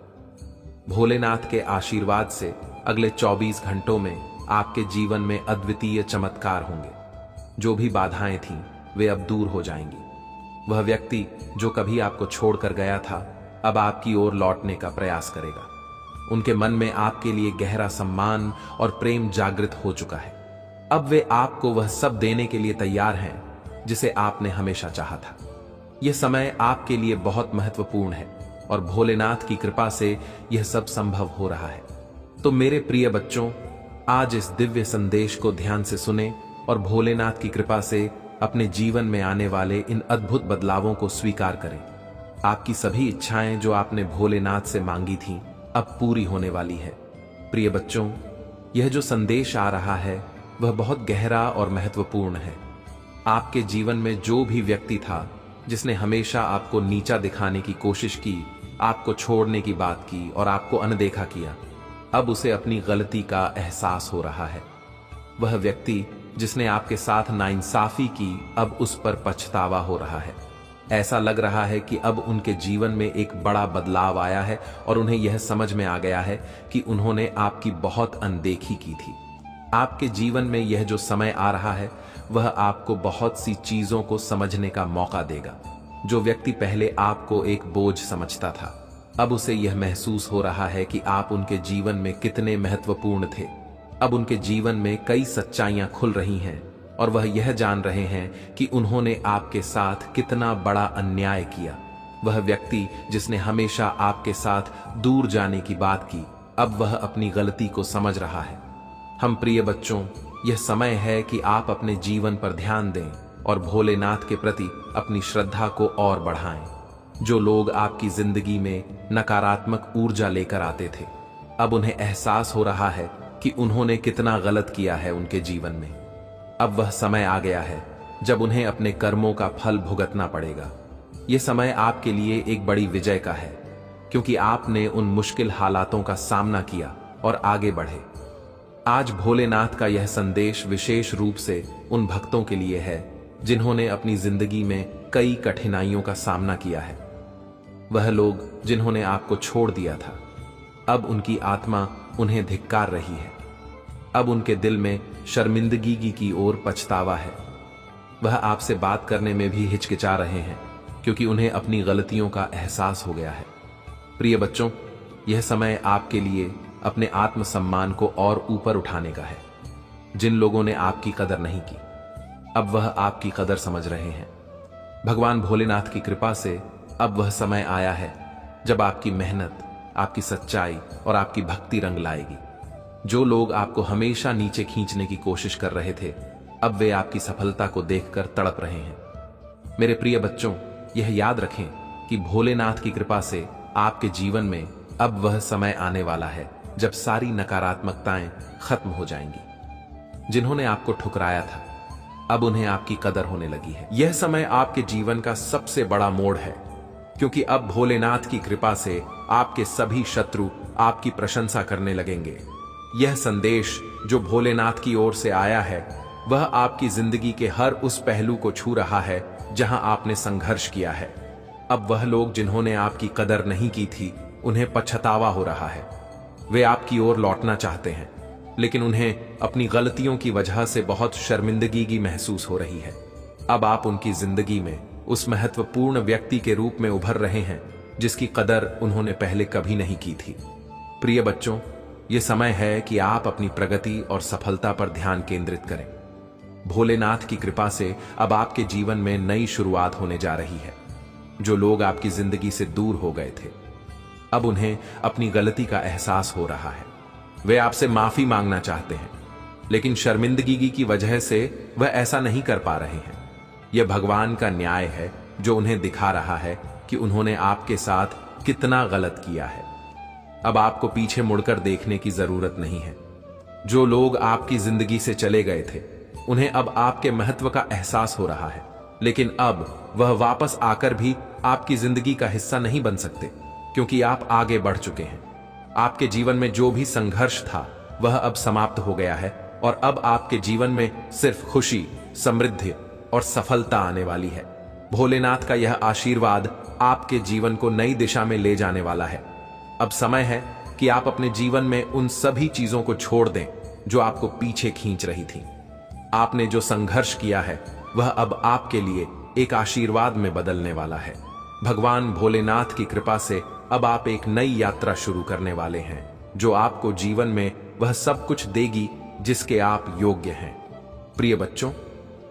भोलेनाथ के आशीर्वाद से अगले 24 घंटों में आपके जीवन में अद्वितीय चमत्कार होंगे। जो भी बाधाएं थीं वे अब दूर हो जाएंगी। वह व्यक्ति जो कभी आपको छोड़कर गया था अब आपकी ओर लौटने का प्रयास करेगा। उनके मन में आपके लिए गहरा सम्मान और प्रेम जागृत हो चुका है। अब वे आपको वह सब देने के लिए तैयार हैं जिसे आपने हमेशा चाहा था। यह समय आपके लिए बहुत महत्वपूर्ण है और भोलेनाथ की कृपा से यह सब संभव हो रहा है। तो मेरे प्रिय बच्चों, आज इस दिव्य संदेश को ध्यान से सुने और भोलेनाथ की कृपा से अपने जीवन में आने वाले इन अद्भुत बदलावों को स्वीकार करें। आपकी सभी इच्छाएं जो आपने भोलेनाथ से मांगी थीं अब पूरी होने वाली है। प्रिय बच्चों, यह जो संदेश आ रहा है वह बहुत गहरा और महत्वपूर्ण है। आपके जीवन में जो भी व्यक्ति था जिसने हमेशा आपको नीचा दिखाने की कोशिश की, आपको छोड़ने की बात की और आपको अनदेखा किया, अब उसे अपनी गलती का एहसास हो रहा है। वह व्यक्ति जिसने आपके साथ नाइंसाफी की अब उस पर पछतावा हो रहा है। ऐसा लग रहा है कि अब उनके जीवन में एक बड़ा बदलाव आया है और उन्हें यह समझ में आ गया है कि उन्होंने आपकी बहुत अनदेखी की थी। आपके जीवन में यह जो समय आ रहा है वह आपको बहुत सी चीजों को समझने का मौका देगा। जो व्यक्ति पहले आपको एक बोझ समझता था अब उसे यह महसूस हो रहा है कि आप उनके जीवन में कितने महत्वपूर्ण थे। अब उनके जीवन में कई सच्चाइयां खुल रही हैं और वह यह जान रहे हैं कि उन्होंने आपके साथ कितना बड़ा अन्याय किया। वह व्यक्ति जिसने हमेशा आपके साथ दूर जाने की बात की अब वह अपनी गलती को समझ रहा है। हम प्रिय बच्चों, यह समय है कि आप अपने जीवन पर ध्यान दें और भोलेनाथ के प्रति अपनी श्रद्धा को और बढ़ाएं। जो लोग आपकी जिंदगी में नकारात्मक ऊर्जा लेकर आते थे अब उन्हें एहसास हो रहा है कि उन्होंने कितना गलत किया है उनके जीवन में। अब वह समय आ गया है जब उन्हें अपने कर्मों का फल भुगतना पड़ेगा। यह समय आपके लिए एक बड़ी विजय का है क्योंकि आपने उन मुश्किल हालातों का सामना किया और आगे बढ़े। आज भोलेनाथ का यह संदेश विशेष रूप से उन भक्तों के लिए है जिन्होंने अपनी जिंदगी में कई कठिनाइयों का सामना किया है। वह लोग जिन्होंने आपको छोड़ दिया था अब उनकी आत्मा उन्हें धिक्कार रही है। अब उनके दिल में शर्मिंदगी की ओर पछतावा है। वह आपसे बात करने में भी हिचकिचा रहे हैं क्योंकि उन्हें अपनी गलतियों का एहसास हो गया है। प्रिय बच्चों, यह समय आपके लिए अपने आत्मसम्मान को और ऊपर उठाने का है। जिन लोगों ने आपकी कदर नहीं की अब वह आपकी कदर समझ रहे हैं। भगवान भोलेनाथ की कृपा से अब वह समय आया है जब आपकी मेहनत, आपकी सच्चाई और आपकी भक्ति रंग लाएगी। जो लोग आपको हमेशा नीचे खींचने की कोशिश कर रहे थे, अब वे आपकी सफलता को देखकर तड़प रहे हैं। मेरे प्रिय बच्चों, यह याद रखें कि भोलेनाथ की कृपा से आपके जीवन में अब वह समय आने वाला है जब सारी नकारात्मकताएं खत्म हो जाएंगी। जिन्होंने आपको ठुकराया था, अब उन्हें आपकी कदर होने लगी है। यह समय आपके जीवन का सबसे बड़ा मोड़ है, क्योंकि अब भोलेनाथ की कृपा से आपके सभी शत्रु आपकी प्रशंसा करने लगेंगे। यह संदेश जो भोलेनाथ की ओर से आया है, वह आपकी जिंदगी के हर उस पहलू को छू रहा है जहां आपने संघर्ष किया है। अब वह लोग जिन्होंने आपकी कदर नहीं की थी, उन्हें पछतावा हो रहा है। वे आपकी ओर लौटना चाहते हैं, लेकिन उन्हें अपनी गलतियों की वजह से बहुत शर्मिंदगी महसूस हो रही है। अब आप उनकी जिंदगी में उस महत्वपूर्ण व्यक्ति के रूप में उभर रहे हैं जिसकी कदर उन्होंने पहले कभी नहीं की थी। प्रिय बच्चों, यह समय है कि आप अपनी प्रगति और सफलता पर ध्यान केंद्रित करें। भोलेनाथ की कृपा से अब आपके जीवन में नई शुरुआत होने जा रही है। जो लोग आपकी जिंदगी से दूर हो गए थे, अब उन्हें अपनी गलती का एहसास हो रहा है। वे आपसे माफी मांगना चाहते हैं, लेकिन शर्मिंदगी की वजह से वह ऐसा नहीं कर पा रहे हैं। यह भगवान का न्याय है जो उन्हें दिखा रहा है कि उन्होंने आपके साथ कितना गलत किया है। अब आपको पीछे मुड़कर देखने की जरूरत नहीं है। जो लोग आपकी जिंदगी से चले गए थे, उन्हें अब आपके महत्व का एहसास हो रहा है, लेकिन अब वह वापस आकर भी आपकी जिंदगी का हिस्सा नहीं बन सकते, क्योंकि आप आगे बढ़ चुके हैं। आपके जीवन में जो भी संघर्ष था, वह अब समाप्त हो गया है और अब आपके जीवन में सिर्फ खुशी, समृद्धि और सफलता आने वाली है। भोलेनाथ का यह आशीर्वाद आपके जीवन को नई दिशा में ले जाने वाला है। अब समय है कि आप अपने जीवन में उन सभी चीजों को छोड़ दें जो आपको पीछे खींच रही थी। आपने जो संघर्ष किया है, वह अब आपके लिए एक आशीर्वाद में बदलने वाला है। भगवान भोलेनाथ की कृपा से अब आप एक नई यात्रा शुरू करने वाले हैं, जो आपको जीवन में वह सब कुछ देगी जिसके आप योग्य हैं। प्रिय बच्चों,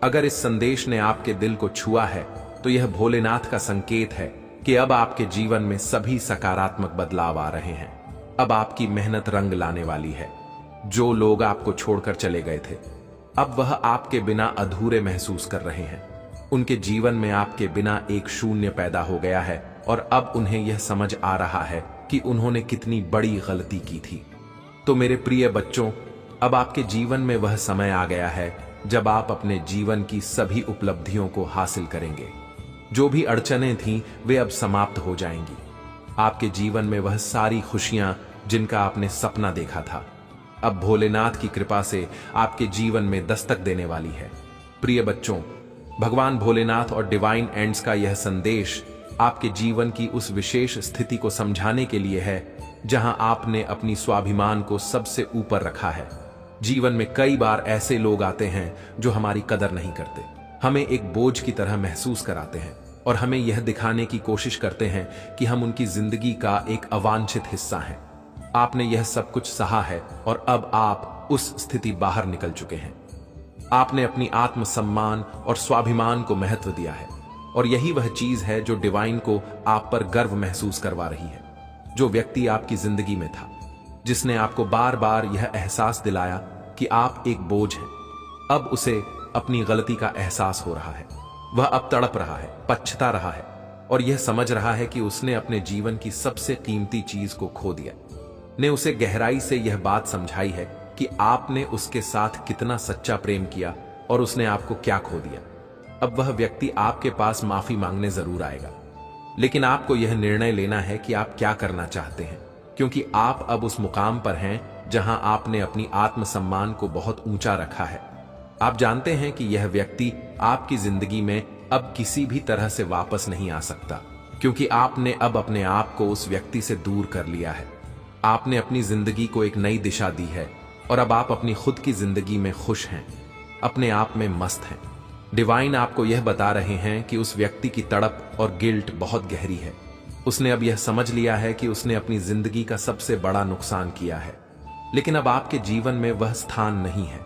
अगर इस संदेश ने आपके दिल को छुआ है, तो यह भोलेनाथ का संकेत है कि अब आपके जीवन में सभी सकारात्मक बदलाव आ रहे हैं। अब आपकी मेहनत रंग लाने वाली है। जो लोग आपको छोड़कर चले गए थे, अब वह आपके बिना अधूरे महसूस कर रहे हैं। उनके जीवन में आपके बिना एक शून्य पैदा हो गया है और अब उन्हें यह समझ आ रहा है कि उन्होंने कितनी बड़ी गलती की थी। तो मेरे प्रिय बच्चों, अब आपके जीवन में वह समय आ गया है जब आप अपने जीवन की सभी उपलब्धियों को हासिल करेंगे। जो भी अड़चनें थीं, वे अब समाप्त हो जाएंगी। आपके जीवन में वह सारी खुशियां जिनका आपने सपना देखा था, अब भोलेनाथ की कृपा से आपके जीवन में दस्तक देने वाली है। प्रिय बच्चों, भगवान भोलेनाथ और डिवाइन एंड्स का यह संदेश आपके जीवन की उस विशेष स्थिति को समझाने के लिए है जहां आपने अपनी स्वाभिमान को सबसे ऊपर रखा है। जीवन में कई बार ऐसे लोग आते हैं जो हमारी कदर नहीं करते, हमें एक बोझ की तरह महसूस कराते हैं और हमें यह दिखाने की कोशिश करते हैं कि हम उनकी जिंदगी का एक अवांछित हिस्सा हैं। आपने यह सब कुछ सहा है और अब आप उस स्थिति बाहर निकल चुके हैं। आपने अपनी आत्मसम्मान और स्वाभिमान को महत्व दिया है और यही वह चीज है जो डिवाइन को आप पर गर्व महसूस करवा रही है। जो व्यक्ति आपकी जिंदगी में था, जिसने आपको बार बार यह एहसास दिलाया कि आप एक बोझ हैं, अब उसे अपनी गलती का एहसास हो रहा है। वह अब तड़प रहा है, पछता रहा है और यह समझ रहा है कि उसने अपने जीवन की सबसे कीमती चीज को खो दिया। ने उसे गहराई से यह बात समझाई है कि आपने उसके साथ कितना सच्चा प्रेम किया और उसने आपको क्या खो दिया। अब वह व्यक्ति आपके पास माफी मांगने जरूर आएगा, लेकिन आपको यह निर्णय लेना है कि आप क्या करना चाहते हैं, क्योंकि आप अब उस मुकाम पर हैं जहां आपने अपनी आत्मसम्मान को बहुत ऊंचा रखा है। आप जानते हैं कि यह व्यक्ति आपकी जिंदगी में अब किसी भी तरह से वापस नहीं आ सकता, क्योंकि आपने अब अपने आप को उस व्यक्ति से दूर कर लिया है। आपने अपनी जिंदगी को एक नई दिशा दी है और अब आप अपनी खुद की जिंदगी में खुश हैं, अपने आप में मस्त हैं। डिवाइन आपको यह बता रहे हैं कि उस व्यक्ति की तड़प और गिल्ट बहुत गहरी है। उसने अब यह समझ लिया है कि उसने अपनी जिंदगी का सबसे बड़ा नुकसान किया है, लेकिन अब आपके जीवन में वह स्थान नहीं है।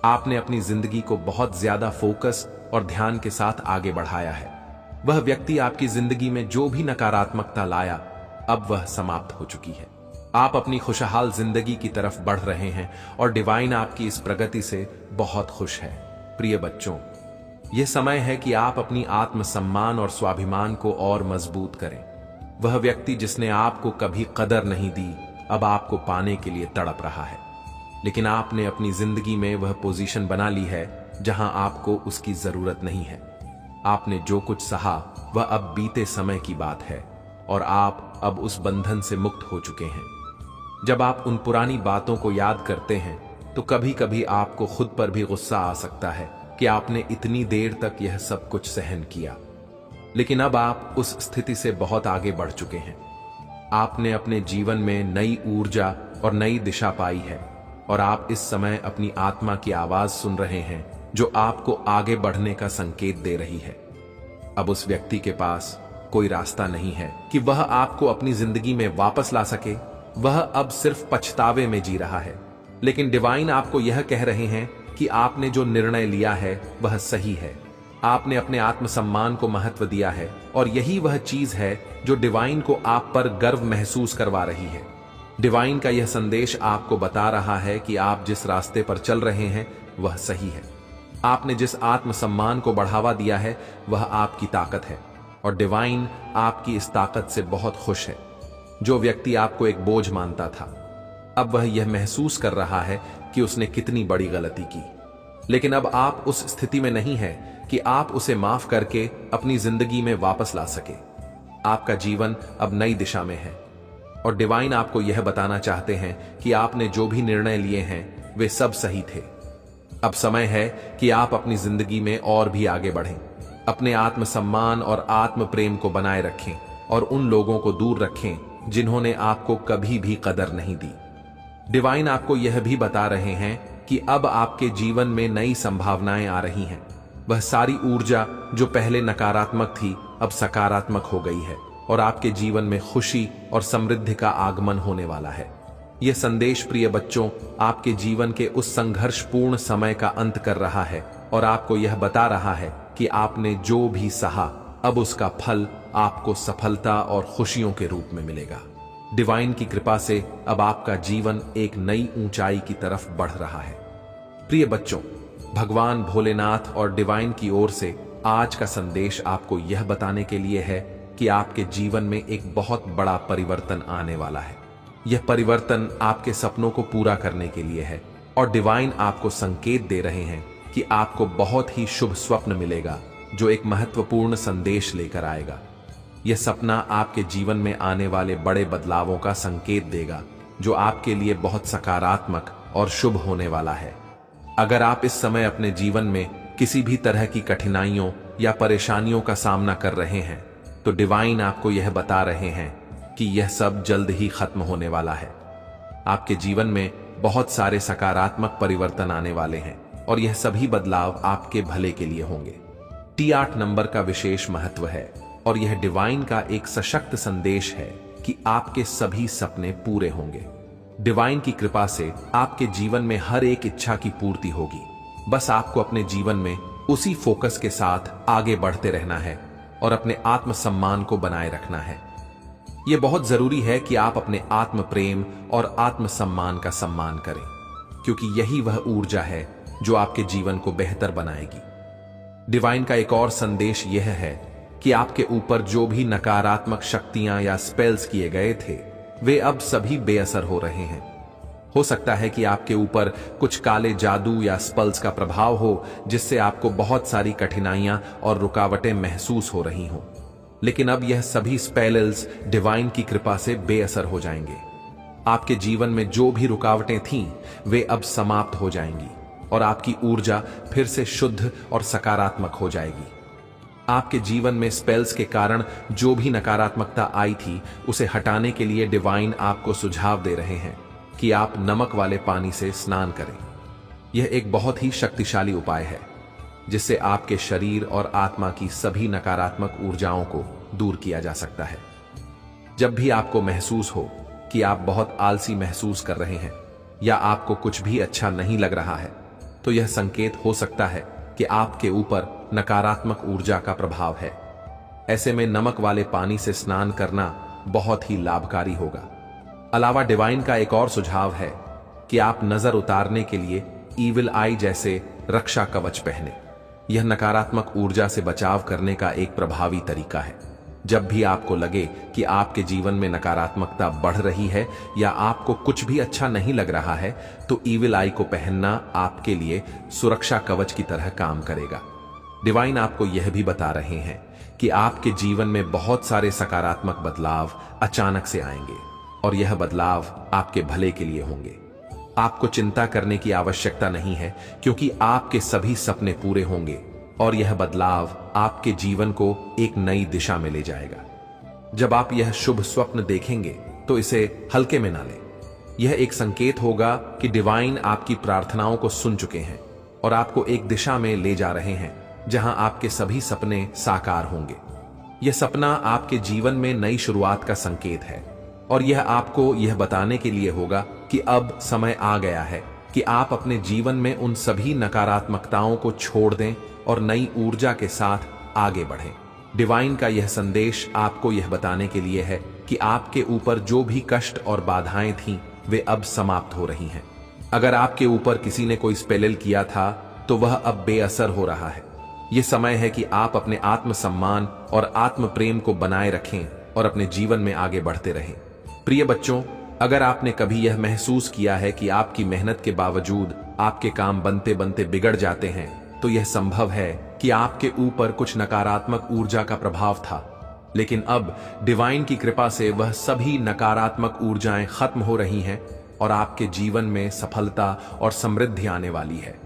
आपने अपनी जिंदगी को बहुत ज्यादा फोकस और ध्यान के साथ आगे बढ़ाया है। वह व्यक्ति आपकी जिंदगी में जो भी नकारात्मकता लाया, अब वह समाप्त हो चुकी है। आप अपनी खुशहाल जिंदगी की तरफ बढ़ रहे हैं और डिवाइन आपकी इस प्रगति से बहुत खुश है। प्रिय बच्चों, यह समय है कि आप अपनी आत्मसम्मान और स्वाभिमान को और मजबूत करें। वह व्यक्ति जिसने आपको कभी कदर नहीं दी, अब आपको पाने के लिए तड़प रहा है। लेकिन आपने अपनी जिंदगी में वह पोजीशन बना ली है जहां आपको उसकी जरूरत नहीं है। आपने जो कुछ सहा वह अब बीते समय की बात है और आप अब उस बंधन से मुक्त हो चुके हैं। जब आप उन पुरानी बातों को याद करते हैं तो कभी कभी आपको खुद पर भी गुस्सा आ सकता है कि आपने इतनी देर तक यह सब कुछ सहन किया। लेकिन अब आप उस स्थिति से बहुत आगे बढ़ चुके हैं। आपने अपने जीवन में नई ऊर्जा और नई दिशा पाई है और आप इस समय अपनी आत्मा की आवाज सुन रहे हैं जो आपको आगे बढ़ने का संकेत दे रही है। अब उस व्यक्ति के पास कोई रास्ता नहीं है कि वह आपको अपनी जिंदगी में वापस ला सके। वह अब सिर्फ पछतावे में जी रहा है। लेकिन डिवाइन आपको यह कह रहे हैं कि आपने जो निर्णय लिया है वह सही है। आपने अपने आत्मसम्मान को महत्व दिया है और यही वह चीज है जो डिवाइन को आप पर गर्व महसूस करवा रही है। डिवाइन का यह संदेश आपको बता रहा है कि आप जिस रास्ते पर चल रहे हैं वह सही है। आपने जिस आत्मसम्मान को बढ़ावा दिया है वह आपकी ताकत है और डिवाइन आपकी इस ताकत से बहुत खुश है। जो व्यक्ति आपको एक बोझ मानता था, अब वह यह महसूस कर रहा है कि उसने कितनी बड़ी गलती की। लेकिन अब आप उस स्थिति में नहीं है कि आप उसे माफ करके अपनी जिंदगी में वापस ला सके। आपका जीवन अब नई दिशा में है और डिवाइन आपको यह बताना चाहते हैं कि आपने जो भी निर्णय लिए हैं वे सब सही थे। अब समय है कि आप अपनी जिंदगी में और भी आगे बढ़ें। अपने आत्मसम्मान और आत्म प्रेम को बनाए रखें और उन लोगों को दूर रखें जिन्होंने आपको कभी भी कदर नहीं दी। डिवाइन आपको यह भी बता रहे हैं कि अब आपके जीवन में नई संभावनाएं आ रही हैं। वह सारी ऊर्जा जो पहले नकारात्मक थी अब सकारात्मक हो गई है और आपके जीवन में खुशी और समृद्धि का आगमन होने वाला है। यह संदेश प्रिय बच्चों आपके जीवन के उस संघर्षपूर्ण समय का अंत कर रहा है और आपको यह बता रहा है कि आपने जो भी सहा अब उसका फल आपको सफलता और खुशियों के रूप में मिलेगा। डिवाइन की कृपा से अब आपका जीवन एक नई ऊंचाई की तरफ बढ़ रहा है। प्रिय बच्चों, भगवान भोलेनाथ और डिवाइन की ओर से आज का संदेश आपको यह बताने के लिए है कि आपके जीवन में एक बहुत बड़ा परिवर्तन आने वाला है। यह परिवर्तन आपके सपनों को पूरा करने के लिए है और डिवाइन आपको संकेत दे रहे हैं कि आपको बहुत ही शुभ स्वप्न मिलेगा जो एक महत्वपूर्ण संदेश लेकर आएगा। यह सपना आपके जीवन में आने वाले बड़े बदलावों का संकेत देगा जो आपके लिए बहुत सकारात्मक और शुभ होने वाला है। अगर आप इस समय अपने जीवन में किसी भी तरह की कठिनाइयों या परेशानियों का सामना कर रहे हैं तो डिवाइन आपको यह बता रहे हैं कि यह सब जल्द ही खत्म होने वाला है। आपके जीवन में बहुत सारे सकारात्मक परिवर्तन आने वाले हैं और यह सभी बदलाव आपके भले के लिए होंगे। T8 नंबर का विशेष महत्व है और यह डिवाइन का एक सशक्त संदेश है कि आपके सभी सपने पूरे होंगे। डिवाइन की कृपा से आपके जीवन में हर एक इच्छा की पूर्ति होगी। बस आपको अपने जीवन में उसी फोकस के साथ आगे बढ़ते रहना है और अपने आत्मसम्मान को बनाए रखना है। यह बहुत जरूरी है कि आप अपने आत्म प्रेम और आत्मसम्मान का सम्मान करें, क्योंकि यही वह ऊर्जा है जो आपके जीवन को बेहतर बनाएगी। डिवाइन का एक और संदेश यह है कि आपके ऊपर जो भी नकारात्मक शक्तियां या स्पेल्स किए गए थे वे अब सभी बेअसर हो रहे हैं। हो सकता है कि आपके ऊपर कुछ काले जादू या स्पेल्स का प्रभाव हो जिससे आपको बहुत सारी कठिनाइयां और रुकावटें महसूस हो रही हों, लेकिन अब यह सभी स्पेल्स डिवाइन की कृपा से बेअसर हो जाएंगे। आपके जीवन में जो भी रुकावटें थीं वे अब समाप्त हो जाएंगी और आपकी ऊर्जा फिर से शुद्ध और सकारात्मक हो जाएगी। आपके जीवन में स्पेल्स के कारण जो भी नकारात्मकता आई थी उसे हटाने के लिए डिवाइन आपको सुझाव दे रहे हैं कि आप नमक वाले पानी से स्नान करें। यह एक बहुत ही शक्तिशाली उपाय है जिससे आपके शरीर और आत्मा की सभी नकारात्मक ऊर्जाओं को दूर किया जा सकता है। जब भी आपको महसूस हो कि आप बहुत आलसी महसूस कर रहे हैं या आपको कुछ भी अच्छा नहीं लग रहा है तो यह संकेत हो सकता है कि आपके ऊपर नकारात्मक ऊर्जा का प्रभाव है। ऐसे में नमक वाले पानी से स्नान करना बहुत ही लाभकारी होगा। अलावा डिवाइन का एक और सुझाव है कि आप नजर उतारने के लिए ईविल आई जैसे रक्षा कवच पहने। यह नकारात्मक ऊर्जा से बचाव करने का एक प्रभावी तरीका है। जब भी आपको लगे कि आपके जीवन में नकारात्मकता बढ़ रही है या आपको कुछ भी अच्छा नहीं लग रहा है, तो ईविल आई को पहनना आपके लिए सुरक्षा कवच की तरह काम करेगा। डिवाइन आपको यह भी बता रहे हैं कि आपके जीवन में बहुत सारे सकारात्मक बदलाव अचानक से आएंगे और यह बदलाव आपके भले के लिए होंगे। आपको चिंता करने की आवश्यकता नहीं है, क्योंकि आपके सभी सपने पूरे होंगे और यह बदलाव आपके जीवन को एक नई दिशा में ले जाएगा। जब आप यह शुभ स्वप्न देखेंगे तो इसे हल्के में ना लें। यह एक संकेत होगा कि डिवाइन आपकी प्रार्थनाओं को सुन चुके हैं और आपको एक दिशा में ले जा रहे हैं जहां आपके सभी सपने साकार होंगे। यह सपना आपके जीवन में नई शुरुआत का संकेत है और यह आपको यह बताने के लिए होगा कि अब समय आ गया है कि आप अपने जीवन में उन सभी नकारात्मकताओं को छोड़ दें और नई ऊर्जा के साथ आगे बढ़ें। डिवाइन का यह संदेश आपको यह बताने के लिए है कि आपके ऊपर जो भी कष्ट और बाधाएं थीं, वे अब समाप्त हो रही हैं। अगर आपके ऊपर किसी ने कोई स्पेल किया था, तो वह अब बेअसर हो रहा है। यह समय है कि आप अपने आत्मसम्मान और आत्म प्रेम को बनाए रखें और अपने जीवन में आगे बढ़ते रहें। प्रिय बच्चों, अगर आपने कभी यह महसूस किया है कि आपकी मेहनत के बावजूद आपके काम बनते बनते बिगड़ जाते हैं, तो यह संभव है कि आपके ऊपर कुछ नकारात्मक ऊर्जा का प्रभाव था। लेकिन अब डिवाइन की कृपा से वह सभी नकारात्मक ऊर्जाएं खत्म हो रही हैं और आपके जीवन में सफलता और समृद्धि आने वाली है।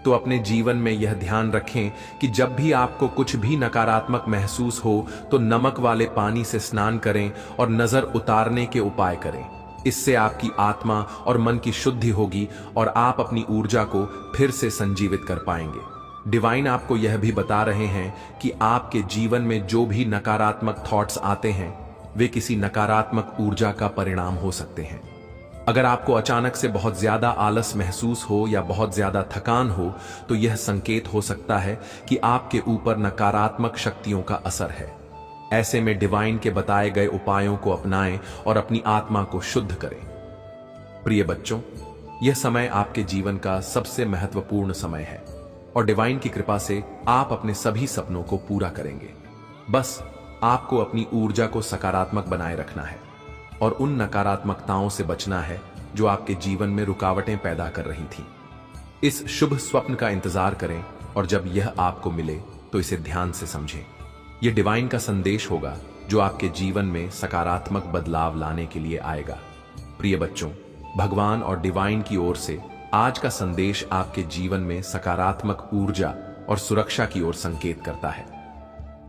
तो अपने जीवन में यह ध्यान रखें कि जब भी आपको कुछ भी नकारात्मक महसूस हो, तो नमक वाले पानी से स्नान करें और नजर उतारने के उपाय करें। इससे आपकी आत्मा और मन की शुद्धि होगी और आप अपनी ऊर्जा को फिर से संजीवित कर पाएंगे। डिवाइन आपको यह भी बता रहे हैं कि आपके जीवन में जो भी नकारात्मक थॉट्स आते हैं, वे किसी नकारात्मक ऊर्जा का परिणाम हो सकते हैं। अगर आपको अचानक से बहुत ज्यादा आलस महसूस हो या बहुत ज्यादा थकान हो, तो यह संकेत हो सकता है कि आपके ऊपर नकारात्मक शक्तियों का असर है। ऐसे में डिवाइन के बताए गए उपायों को अपनाएं और अपनी आत्मा को शुद्ध करें। प्रिय बच्चों, यह समय आपके जीवन का सबसे महत्वपूर्ण समय है और डिवाइन की कृपा से आप अपने सभी सपनों को पूरा करेंगे। बस आपको अपनी ऊर्जा को सकारात्मक बनाए रखना है और उन नकारात्मकताओं से बचना है जो आपके जीवन में रुकावटें पैदा कर रही थीं। इस शुभ स्वप्न का इंतजार करें और जब यह आपको मिले तो इसे ध्यान से समझें। यह डिवाइन का संदेश होगा जो आपके जीवन में सकारात्मक बदलाव लाने के लिए आएगा। प्रिय बच्चों, भगवान और डिवाइन की ओर से आज का संदेश आपके जीवन में सकारात्मक ऊर्जा और सुरक्षा की ओर संकेत करता है।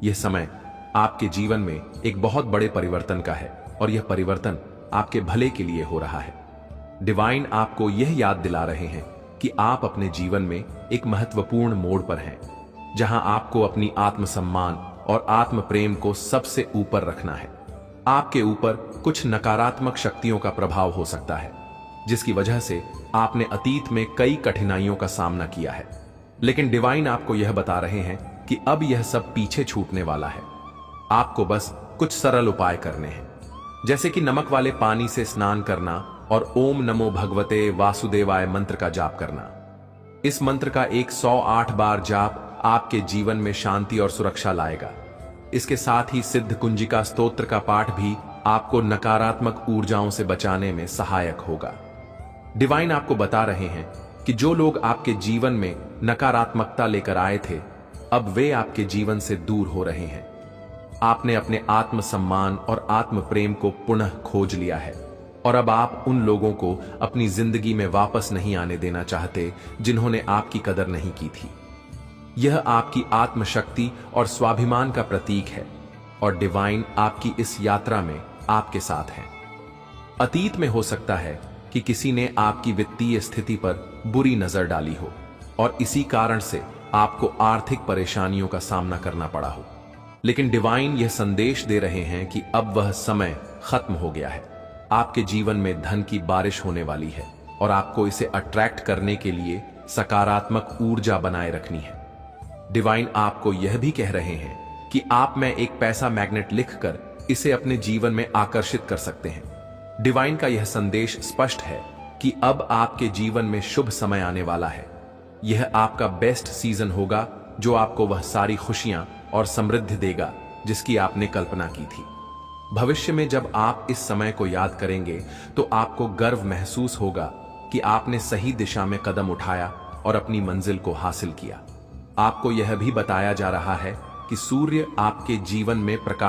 यह समय आपके जीवन में एक बहुत बड़े परिवर्तन का है और यह परिवर्तन आपके भले के लिए हो रहा है। डिवाइन आपको यह याद दिला रहे हैं कि आप अपने जीवन में एक महत्वपूर्ण मोड़ पर हैं, जहां आपको अपनी आत्मसम्मान और आत्म प्रेम को सबसे ऊपर रखना है। आपके ऊपर कुछ नकारात्मक शक्तियों का प्रभाव हो सकता है, जिसकी वजह से आपने अतीत में कई कठिनाइयों का सामना किया है। लेकिन डिवाइन आपको यह बता रहे हैं कि अब यह सब पीछे छूटने वाला है। आपको बस कुछ सरल उपाय करने हैं, जैसे कि नमक वाले पानी से स्नान करना और ओम नमो भगवते वासुदेवाय मंत्र का जाप करना। इस मंत्र का 108 बार जाप आपके जीवन में शांति और सुरक्षा लाएगा। इसके साथ ही सिद्ध कुंजिका स्तोत्र का पाठ भी आपको नकारात्मक ऊर्जाओं से बचाने में सहायक होगा। डिवाइन आपको बता रहे हैं कि जो लोग आपके जीवन में नकारात्मकता लेकर आए थे, अब वे आपके जीवन से दूर हो रहे हैं। आपने अपने आत्मसम्मान और आत्म प्रेम को पुनः खोज लिया है और अब आप उन लोगों को अपनी जिंदगी में वापस नहीं आने देना चाहते जिन्होंने आपकी कदर नहीं की थी। यह आपकी आत्मशक्ति और स्वाभिमान का प्रतीक है और डिवाइन आपकी इस यात्रा में आपके साथ है। अतीत में हो सकता है कि किसी ने आपकी वित्तीय स्थिति पर बुरी नजर डाली हो और इसी कारण से आपको आर्थिक परेशानियों का सामना करना पड़ा हो। लेकिन डिवाइन यह संदेश दे रहे हैं कि अब वह समय खत्म हो गया है। आपके जीवन में धन की बारिश होने वाली है और आपको इसे अट्रैक्ट करने के लिए सकारात्मक ऊर्जा बनाए रखनी है। डिवाइन आपको यह भी कह रहे हैं कि आप में एक पैसा मैग्नेट लिखकर इसे अपने जीवन में आकर्षित कर सकते हैं। डिवाइन का यह संदेश स्पष्ट है कि अब आपके जीवन में शुभ समय आने वाला है। यह आपका बेस्ट सीजन होगा जो आपको वह सारी खुशियां और समृद्धि देगा जिसकी आपने कल्पना की थी। भविष्य में जब आप इस समय को याद करेंगे तो आपको गर्व महसूस होगा कि आपने सही दिशा में कदम उठाया और अपनी मंजिल को हासिल किया। आपको यह भी बताया जा रहा है कि सूर्य आपके जीवन में प्रकाश